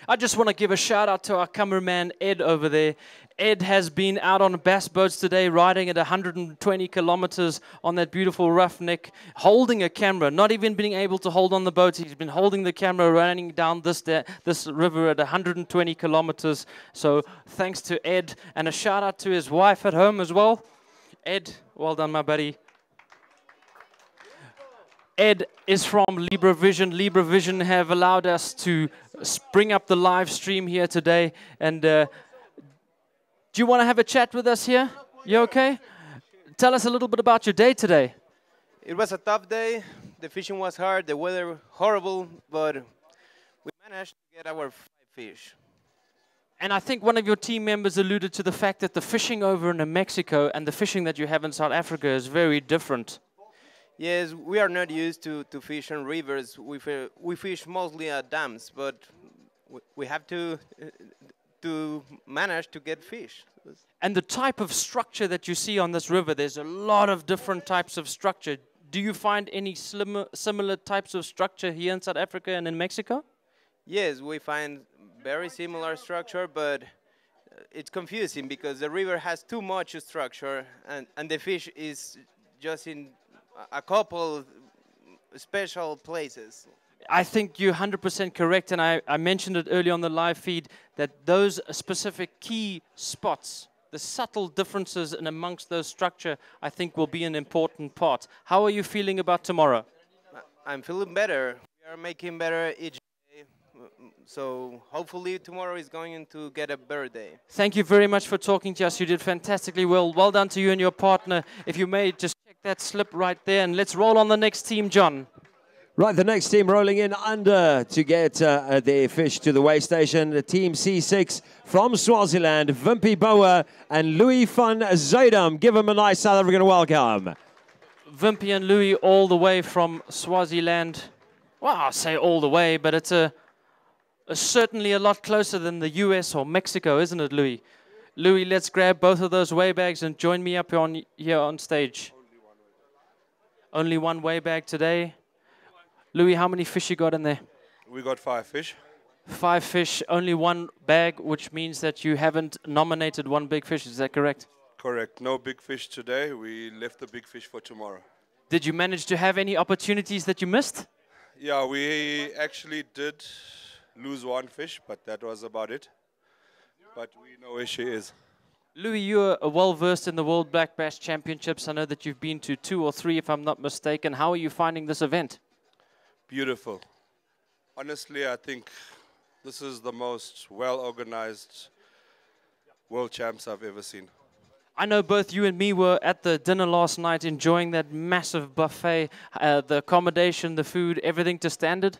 I just want to give a shout out to our cameraman, Ed, over there. Ed has been out on bass boats today, riding at 120 kilometers on that beautiful roughneck, holding a camera, not even being able to hold on the boat. He's been holding the camera, running down this river at 120 kilometers. So thanks to Ed, and a shout out to his wife at home as well. Ed, well done, my buddy. Ed is from Libra Vision. Libra Vision have allowed us to bring up the live stream here today. And do you want to have a chat with us here? You okay? Tell us a little bit about your day today. It was a tough day. The fishing was hard. The weather horrible, but we managed to get our 5 fish. And I think one of your team members alluded to the fact that the fishing over in Mexico and the fishing that you have in South Africa is very different. Yes, we are not used to fish on rivers. We fish mostly at dams, but we have to manage to get fish. And the type of structure that you see on this river, there's a lot of different types of structure. Do you find any similar types of structure here in South Africa and in Mexico? Yes, we find very similar structure, but it's confusing because the river has too much structure and the fish is just in a couple special places. I think you're 100% correct, and I mentioned it earlier on the live feed, that those specific key spots, the subtle differences in amongst those structure, I think will be an important part. How are you feeling about tomorrow? I'm feeling better. We are making better each day, so hopefully tomorrow is going to get a better day. Thank you very much for talking to us. You did fantastically well. Well done to you and your partner. If you may, just check that slip right there, and let's roll on the next team, John. Right, the next team rolling in under to get their fish to the weigh station. The team C6 from Swaziland, Wimpy Boa and Louis van Zuidam. Give them a nice South African welcome. Wimpy and Louis all the way from Swaziland. Well, I'll say all the way, but it's certainly a lot closer than the US or Mexico, isn't it, Louis? Louis, let's grab both of those weigh bags and join me up here on stage. Only one weigh bag today. Louis, how many fish you got in there? We got 5 fish. 5 fish, only one bag, which means that you haven't nominated one big fish. Is that correct? Correct. No big fish today. We left the big fish for tomorrow. Did you manage to have any opportunities that you missed? Yeah, we actually did lose 1 fish, but that was about it. But we know where she is. Louis, you're well-versed in the World Black Bass Championships. I know that you've been to 2 or 3, if I'm not mistaken. How are you finding this event? Beautiful. Honestly, I think this is the most well-organized World Champs I've ever seen. I know both you and me were at the dinner last night enjoying that massive buffet, the accommodation, the food, everything to standard?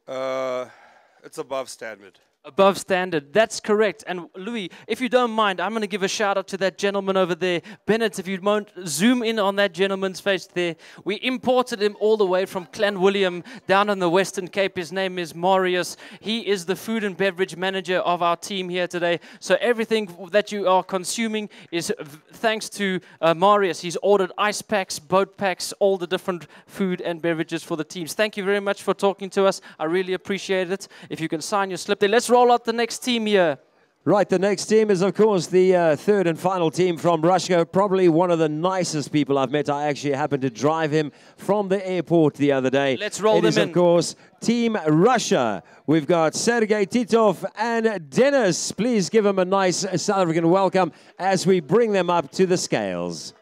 It's above standard. Above standard, that's correct. And Louis, if you don't mind, I'm going to give a shout out to that gentleman over there. Bennett, if you won't zoom in on that gentleman's face there. We imported him all the way from Clanwilliam down in the Western Cape. His name is Marius. He is the food and beverage manager of our team here today. So everything that you are consuming is thanks to Marius. He's ordered ice packs, boat packs, all the different food and beverages for the teams. Thank you very much for talking to us. I really appreciate it. If you can sign your slip there. Let's roll out the next team here. Right, the next team is, of course, the third and final team from Russia. Probably one of the nicest people I've met. I actually happened to drive him from the airport the other day. Let's roll them in. It is, of course, Team Russia. We've got Sergei Titov and Dennis. Please give them a nice South African welcome as we bring them up to the scales.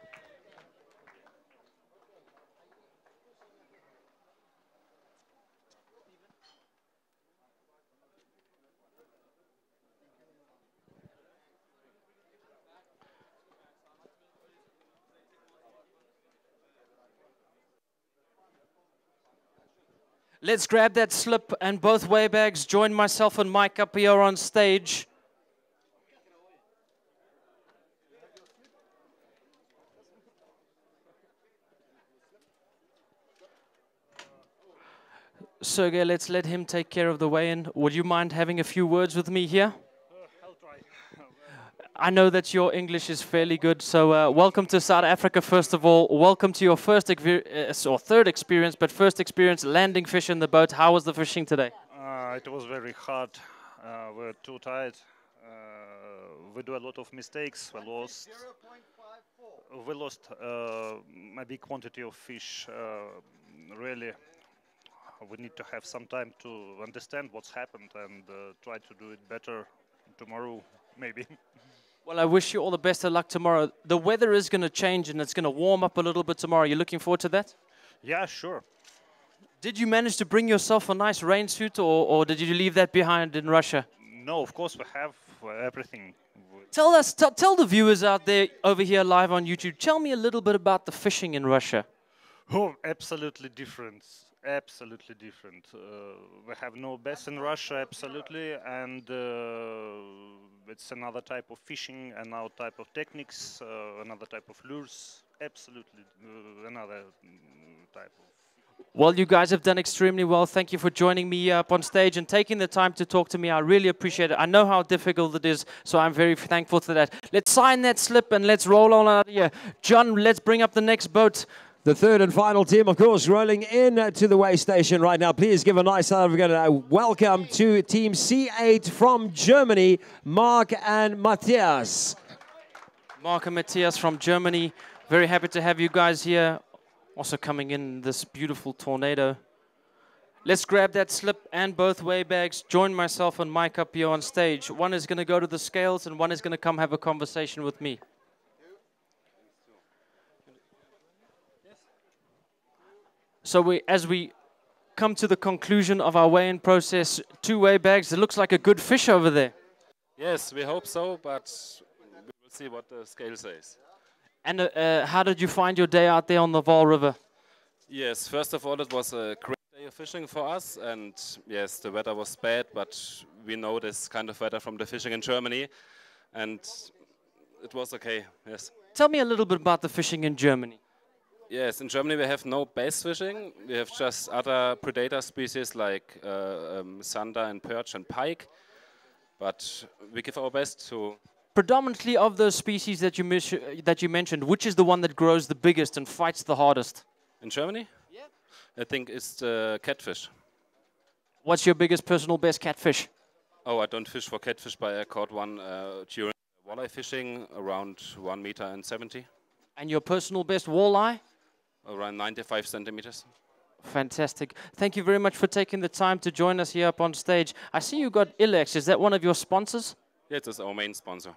Let's grab that slip and both weigh bags. Join myself and Mike up here on stage. Sergey, let's let him take care of the weigh-in. Would you mind having a few words with me here? I'll try. I know that your English is fairly good, so welcome to South Africa, first of all. Welcome to your first or third experience, but first experience landing fish in the boat. How was the fishing today? It was very hard. We're too tired. We do a lot of mistakes. We lost a big quantity of fish. Really, we need to have some time to understand what's happened and try to do it better tomorrow, maybe. Well, I wish you all the best of luck tomorrow. The weather is going to change and it's going to warm up a little bit tomorrow. You looking forward to that? Yeah, sure. Did you manage to bring yourself a nice rain suit, or did you leave that behind in Russia? No, of course we have everything. Tell us, tell the viewers out there over here live on YouTube, tell me a little bit about the fishing in Russia. Oh, absolutely different. Absolutely different. We have no bass in Russia, absolutely, and it's another type of fishing, another type of techniques, another type of lures, absolutely another type of. Well, you guys have done extremely well. Thank you for joining me up on stage and taking the time to talk to me. I really appreciate it. I know how difficult it is, so I'm very thankful for that. Let's sign that slip and let's roll on out of here. John, let's bring up the next boat. The third and final team, of course, rolling in to the weigh station right now. Please give a nice South African welcome to Team C8 from Germany, Mark and Matthias. Mark and Matthias from Germany. Very happy to have you guys here. Also coming in this beautiful tornado. Let's grab that slip and both weigh bags. Join myself and Mike up here on stage. One is going to go to the scales and one is going to come have a conversation with me. So as we come to the conclusion of our weigh-in process, 2 weigh bags, it looks like a good fish over there. Yes, we hope so, but we will see what the scale says. And how did you find your day out there on the Vaal River? Yes, first of all, it was a great day of fishing for us, and yes, the weather was bad, but we know this kind of weather from the fishing in Germany, and it was okay, yes. Tell me a little bit about the fishing in Germany. Yes, in Germany we have no bass fishing. We have just other predator species like sander and perch and pike, but we give our best to... Predominantly of those species that you mentioned, which is the one that grows the biggest and fights the hardest? In Germany? Yeah. I think it's catfish. What's your biggest personal best catfish? Oh, I don't fish for catfish, but I caught one during walleye fishing around 1 meter and 70. And your personal best walleye? Around 95 centimeters. Fantastic. Thank you very much for taking the time to join us here up on stage. I see you got Ilex. Is that one of your sponsors? Yeah, it's our main sponsor.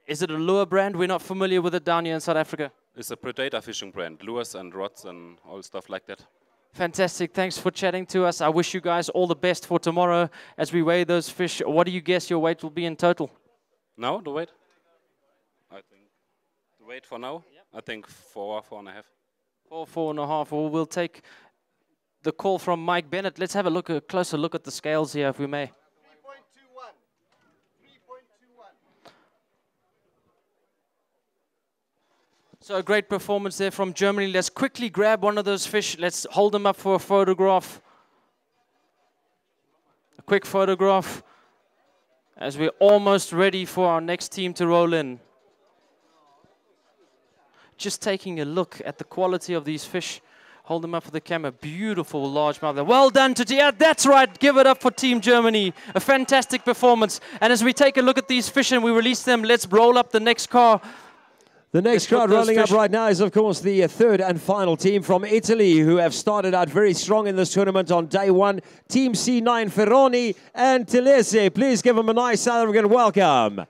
Is it a lure brand? We're not familiar with it down here in South Africa. It's a predator fishing brand, lures and rods and all stuff like that. Fantastic. Thanks for chatting to us. I wish you guys all the best for tomorrow as we weigh those fish. What do you guess your weight will be in total? Now, the weight? I think the weight for now? Yep. I think 4.5. 4.5. Well, we'll take the call from Mike Bennett. Let's have a closer look at the scales here, if we may. 3.21. So a great performance there from Germany. Let's quickly grab one of those fish. Let's hold them up for a photograph. A quick photograph as we're almost ready for our next team to roll in. Just taking a look at the quality of these fish. Hold them up for the camera. Beautiful largemouth. Well done to yeah, that's right. Give it up for Team Germany. A fantastic performance. And as we take a look at these fish and we release them, let's roll up the next car. The next crowd rolling up right now is, of course, the third and final team from Italy, who have started out very strong in this tournament on day one. Team C9, Ferroni and Tilese. Please give them a nice South African welcome.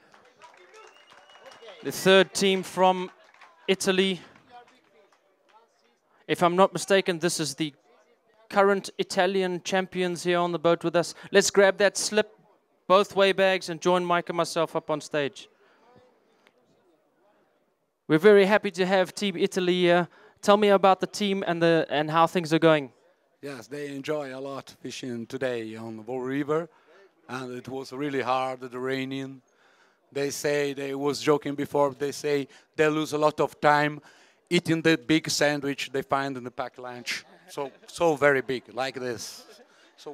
The third team from Italy. If I'm not mistaken, this is the current Italian champions here on the boat with us. Let's grab that slip, both weigh bags, and join Mike and myself up on stage. We're very happy to have Team Italy here. Tell me about the team and how things are going. Yes, they enjoy a lot fishing today on the Bull River, and it was really hard, the raining. They say, they was joking before, they say they lose a lot of time eating the big sandwich they find in the pack lunch. So very big, like this. So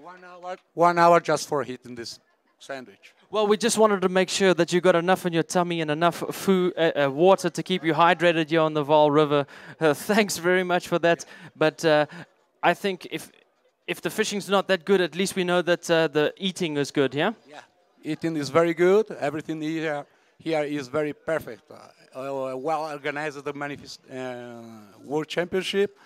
1 hour just for eating this sandwich. Well, we just wanted to make sure that you got enough in your tummy and enough food, water to keep you hydrated here on the Vaal River. Thanks very much for that. But I think if the fishing's not that good, at least we know that the eating is good, yeah? Yeah, eating is very good. Everything here is very perfect. Well organized the World Championship.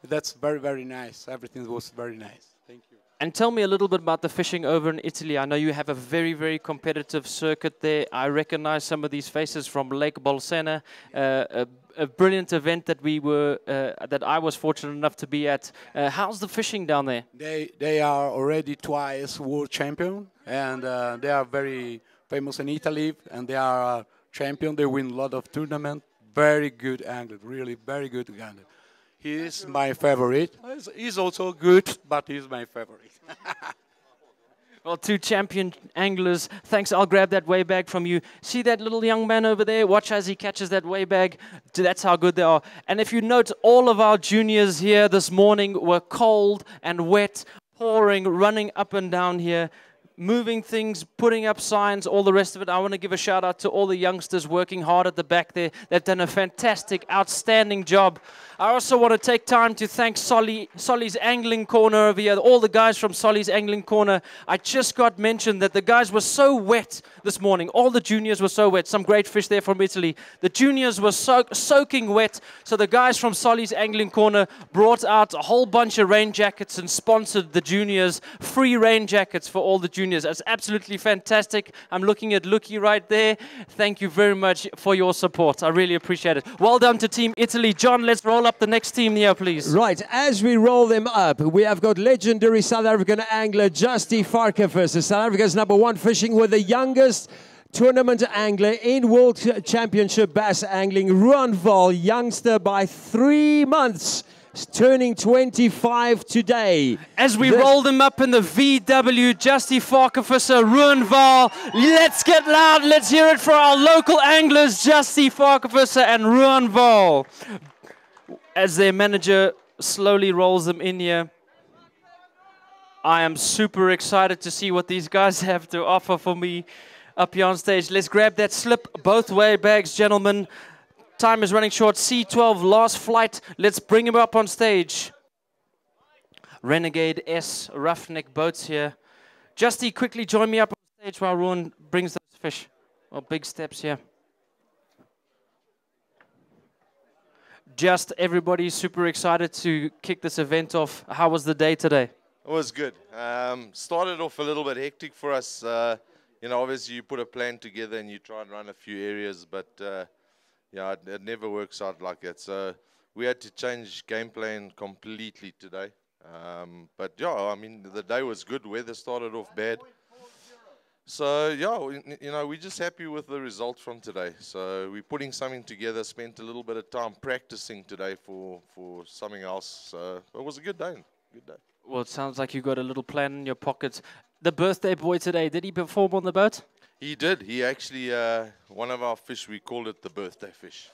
That's very, very nice. Everything was very nice. Thank you. And tell me a little bit about the fishing over in Italy. I know you have a very, very competitive circuit there. I recognize some of these faces from Lake Bolsena, a brilliant event that that I was fortunate enough to be at. How's the fishing down there? They are already twice world champion, and they are very famous in Italy, and they are champion. They win a lot of tournaments. Very good angler, really very good angler. He is my favorite. He's also good, but he's my favorite. Well, two champion anglers. Thanks. I'll grab that weigh bag from you. See that little young man over there? Watch as he catches that weigh bag. That's how good they are. And if you note, all of our juniors here this morning were cold and wet, pouring, running up and down here, moving things, putting up signs, all the rest of it. I want to give a shout out to all the youngsters working hard at the back there. They've done a fantastic, outstanding job. I also want to take time to thank Solly's Angling Corner over here, all the guys from Solly's Angling Corner. I just got mentioned that the guys were so wet this morning. All the juniors were so wet. Some great fish there from Italy. The juniors were soaking wet, so the guys from Solly's Angling Corner brought out a whole bunch of rain jackets and sponsored the juniors, free rain jackets for all the juniors. That's absolutely fantastic. I'm looking at Lucky right there. Thank you very much for your support. I really appreciate it. Well done to Team Italy. John, let's roll up the next team here, please. Right, as we roll them up, we have got legendary South African angler Justy Farkefus, South Africa's #1 fishing with the youngest tournament angler in World Championship Bass Angling, Ruan Vaal, youngster by 3 months. Turning 25 today. As we roll them up in the VW, Justy Farkefus, Ruan Vaal. Let's get loud. Let's hear it for our local anglers, Justy Farkefus and Ruan Vaal. As their manager slowly rolls them in here, I am super excited to see what these guys have to offer for me up here on stage. Let's grab that slip, both weigh bags, gentlemen. Time is running short. C12, last flight. Let's bring him up on stage. Renegade S Roughneck boats here. Justy, quickly join me up on stage while Ruan brings those fish. Well, big steps here. Just everybody super excited to kick this event off. How was the day today? It was good. Started off a little bit hectic for us. You know, obviously you put a plan together and you try and run a few areas, but yeah, it never works out like that. So we had to change game plan completely today. But yeah, I mean, the day was good. Weather started off bad. So yeah, you know, we're just happy with the result from today. So we're putting something together, spent a little bit of time practicing today for something else. So it was a good day. Good day. Well, it sounds like you got a little plan in your pocket. The birthday boy today, did he perform on the boat? He did. He actually, one of our fish, we called it the birthday fish.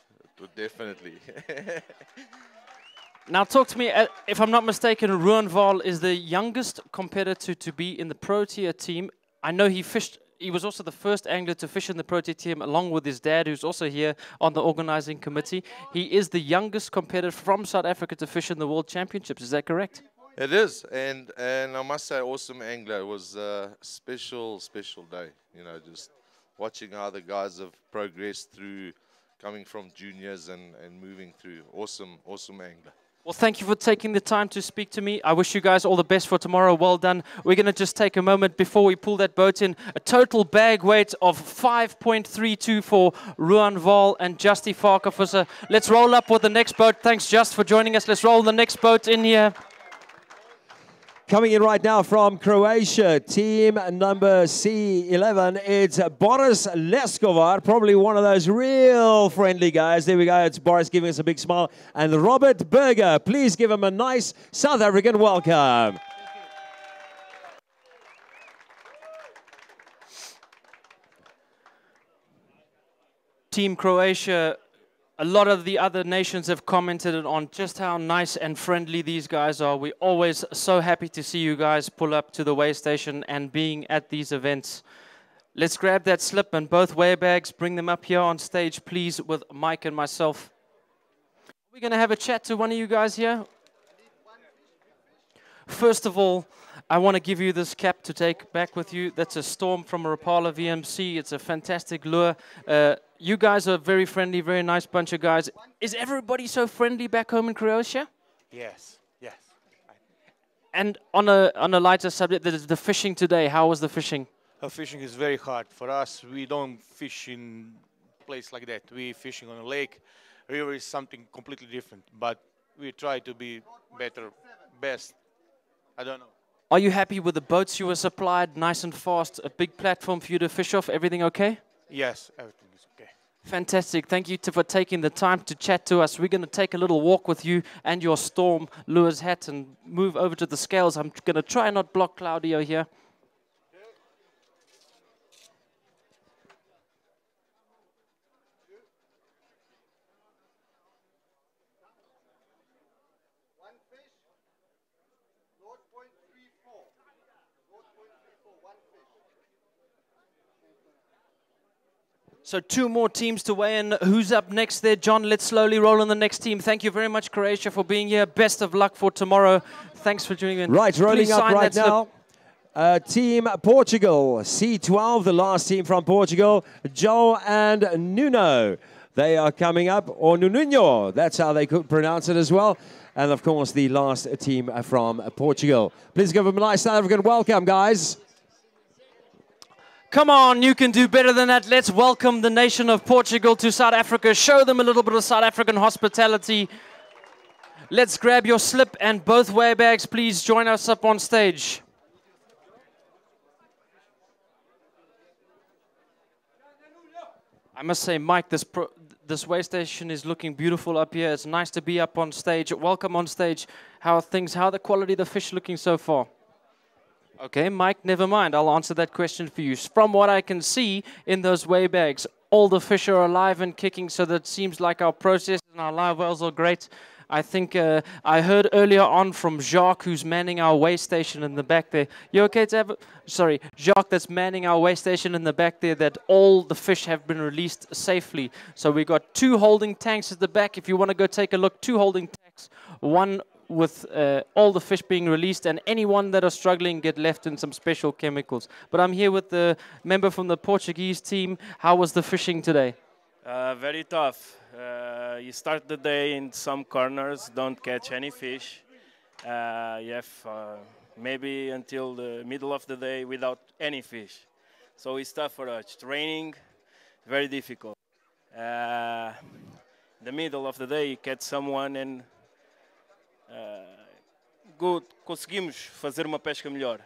Definitely. Now talk to me, if I'm not mistaken, Ruan Val is the youngest competitor to be in the Pro Tier team. I know he fished, he was also the first angler to fish in the Pro Tier team along with his dad, who's also here on the organizing committee. He is the youngest competitor from South Africa to fish in the World Championships, is that correct? It is, and I must say, awesome angler. It was a special day. You know, just watching how the guys have progressed through, coming from juniors and moving through. Awesome angler. Well, thank you for taking the time to speak to me. I wish you guys all the best for tomorrow. Well done. We're going to just take a moment before we pull that boat in. A total bag weight of 5.32 for Ruan Val and Justy Farkafusser. Let's roll up with the next boat. Thanks, Just, for joining us. Let's roll the next boat in here. Coming in right now from Croatia, team number C11, it's Boris Leskovar, probably one of those real friendly guys. There we go, it's Boris giving us a big smile. And Robert Berger, please give him a nice South African welcome. Team Croatia, a lot of the other nations have commented on just how nice and friendly these guys are. We're always so happy to see you guys pull up to the weigh station and being at these events. Let's grab that slip and both weigh bags, bring them up here on stage, please, with Mike and myself. We're going to have a chat to one of you guys here. First of all, I want to give you this cap to take back with you. That's a Storm from a Rapala VMC. It's a fantastic lure. You guys are very friendly, very nice bunch of guys. Is everybody so friendly back home in Croatia? Yes. And on a lighter subject, the fishing today, how was the fishing? Fishing is very hard. For us, we don't fish in a place like that. We fishing on a lake. River is something completely different, but we try to be better, best. I don't know. Are you happy with the boats you were supplied, nice and fast, a big platform for you to fish off, everything okay? Yes, everything is okay. Fantastic. Thank you for taking the time to chat to us. We're going to take a little walk with you and your Storm Lures hat and move over to the scales. I'm going to try not block Claudio here. So 2 more teams to weigh in. Who's up next there, John? Let's slowly roll on the next team. Thank you very much, Croatia, for being here. Best of luck for tomorrow. Thanks for tuning in. Right, rolling Please up sign right that now. Team Portugal, C12, the last team from Portugal, Joe and Nuno. They are coming up, or Nuno, that's how they could pronounce it as well. And of course, the last team from Portugal. Please give them a nice South African welcome, guys. Come on, you can do better than that. Let's welcome the nation of Portugal to South Africa. Show them a little bit of South African hospitality. Let's grab your slip and both weigh bags. Please join us up on stage. I must say, Mike, this weigh station is looking beautiful up here. It's nice to be up on stage. Welcome on stage. How are things? How are the quality of the fish looking so far? Okay, Mike, never mind. I'll answer that question for you. From what I can see in those weigh bags, all the fish are alive and kicking, so that seems like our process and our live wells are great. I think I heard earlier on from Jacques, who's manning our weigh station in the back there. You okay to have? Sorry, Jacques, that's manning our weigh station in the back there. That all the fish have been released safely. So we got 2 holding tanks at the back. If you want to go take a look, 2 holding tanks, one with all the fish being released, and anyone that are struggling get left in some special chemicals. But I'm here with the member from the Portuguese team. How was the fishing today? Very tough. You start the day in some corners, don't catch any fish. You have maybe until the middle of the day without any fish. So it's tough for us. Training, very difficult. The middle of the day you catch someone and conseguimos fazer uma pesca melhor.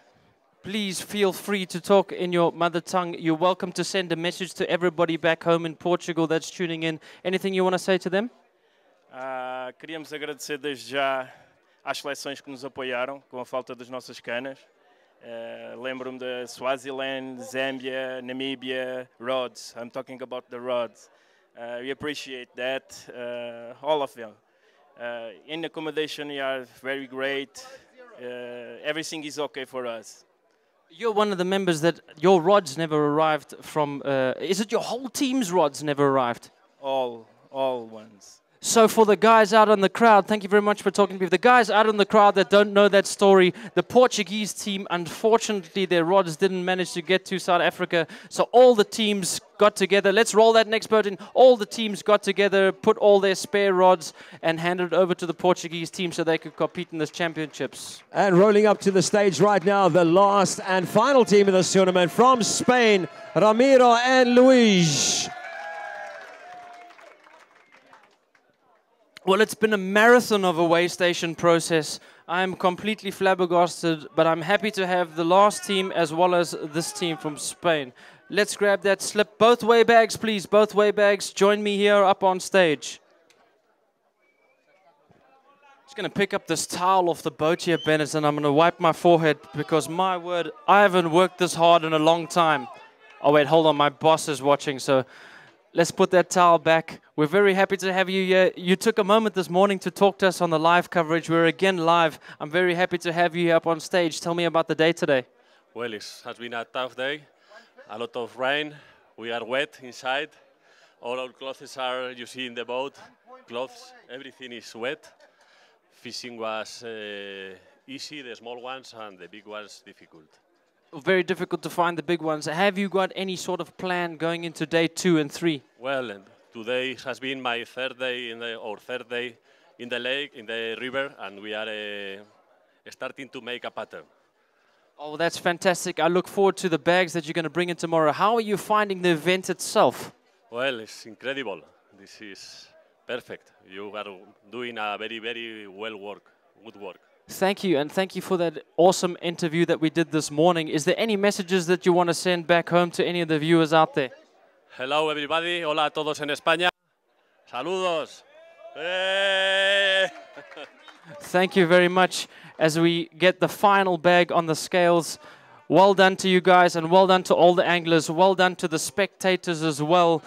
Please feel free to talk in your mother tongue. You're welcome to send a message to everybody back home in Portugal that's tuning in. Anything you want to say to them? Queríamos agradecer desde já às seleções que nos apoiaram com a falta das nossas canas. Lembro-me de Swaziland, Zambia, Namibia, rods. I'm talking about the rods. We appreciate that, all of them. In accommodation, you are very great. Everything is okay for us. You're one of the members that your rods never arrived from. Is it your whole team's rods never arrived? All ones. So for the guys out in the crowd, thank you very much for talking to me. The guys out in the crowd that don't know that story, the Portuguese team, unfortunately, their rods didn't manage to get to South Africa. So all the teams got together. Let's roll that next boat in. All the teams got together, put all their spare rods, and handed it over to the Portuguese team so they could compete in this championships. And rolling up to the stage right now, the last and final team in this tournament from Spain, Ramiro and Luis. Well, it's been a marathon of a weigh station process. I'm completely flabbergasted, but I'm happy to have the last team as well as this team from Spain. Let's grab that slip. Both weigh bags, please. Both weigh bags. Join me here up on stage. Just going to pick up this towel off the boat here, Bennett, and I'm going to wipe my forehead because, my word, I haven't worked this hard in a long time. Oh, wait, hold on. My boss is watching, so let's put that towel back. We're very happy to have you here. You took a moment this morning to talk to us on the live coverage. We're again live. I'm very happy to have you here up on stage. Tell me about the day today. Well, it has been a tough day. A lot of rain. We are wet inside. All our clothes are, you see in the boat, clothes, everything is wet. Fishing was easy, the small ones, and the big ones difficult. Very difficult to find the big ones. Have you got any sort of plan going into day 2 and 3? Well, today has been my third day in the lake, in the river, and we are starting to make a pattern. Oh, that's fantastic. I look forward to the bags that you're going to bring in tomorrow. How are you finding the event itself? Well, it's incredible. This is perfect. You are doing a very, very good work. Thank you, and thank you for that awesome interview that we did this morning. Is there any messages that you want to send back home to any of the viewers out there? Hello, everybody. Hola a todos en España. Saludos. Hey! Thank you very much. As we get the final bag on the scales, well done to you guys, and well done to all the anglers. Well done to the spectators as well.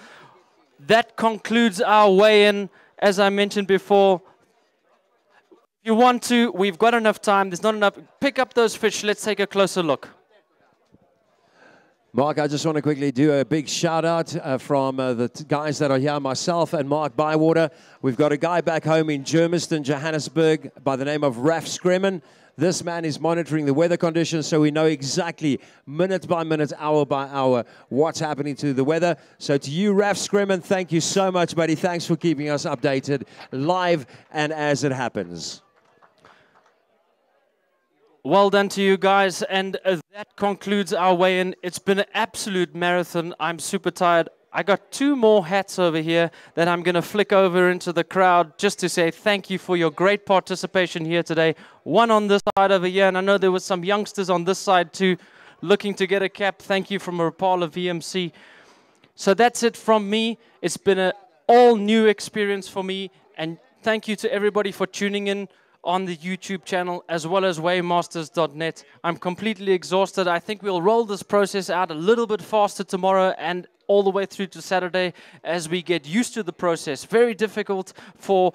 That concludes our weigh-in. As I mentioned before, if you want to, we've got enough time. There's not enough. Pick up those fish. Let's take a closer look. Mark, I just want to quickly do a big shout out from the guys that are here, myself and Mark Bywater. We've got a guy back home in Germiston, Johannesburg, by the name of Raf Scremen. This man is monitoring the weather conditions, so we know exactly minute by minute, hour by hour, what's happening to the weather. So to you, Raf Scremen, thank you so much, buddy. Thanks for keeping us updated live and as it happens. Well done to you guys, and that concludes our weigh-in. It's been an absolute marathon. I'm super tired. I got 2 more hats over here that I'm going to flick over into the crowd just to say thank you for your great participation here today. One on this side over here, and I know there was some youngsters on this side too looking to get a cap. Thank you from Rapala VMC. So that's it from me. It's been an all-new experience for me, and thank you to everybody for tuning in. on the YouTube channel as well as waymasters.net. I'm completely exhausted. I think we'll roll this process out a little bit faster tomorrow and all the way through to Saturday as we get used to the process. Very difficult for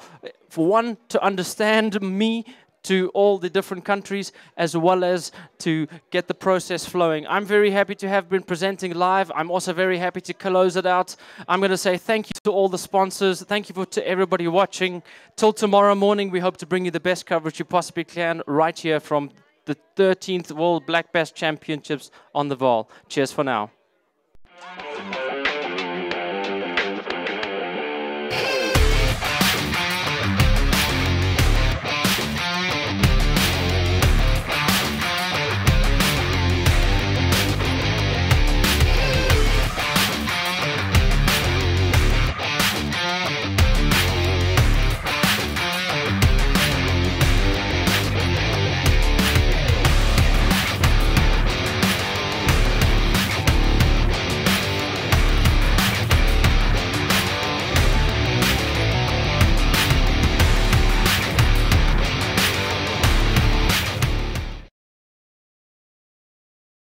one to understand me to all the different countries, as well as to get the process flowing. I'm very happy to have been presenting live. I'm also very happy to close it out. I'm going to say thank you to all the sponsors. Thank you to everybody watching. Till tomorrow morning, we hope to bring you the best coverage you possibly can right here from the 13th World Black Bass Championships on the Vaal. Cheers for now.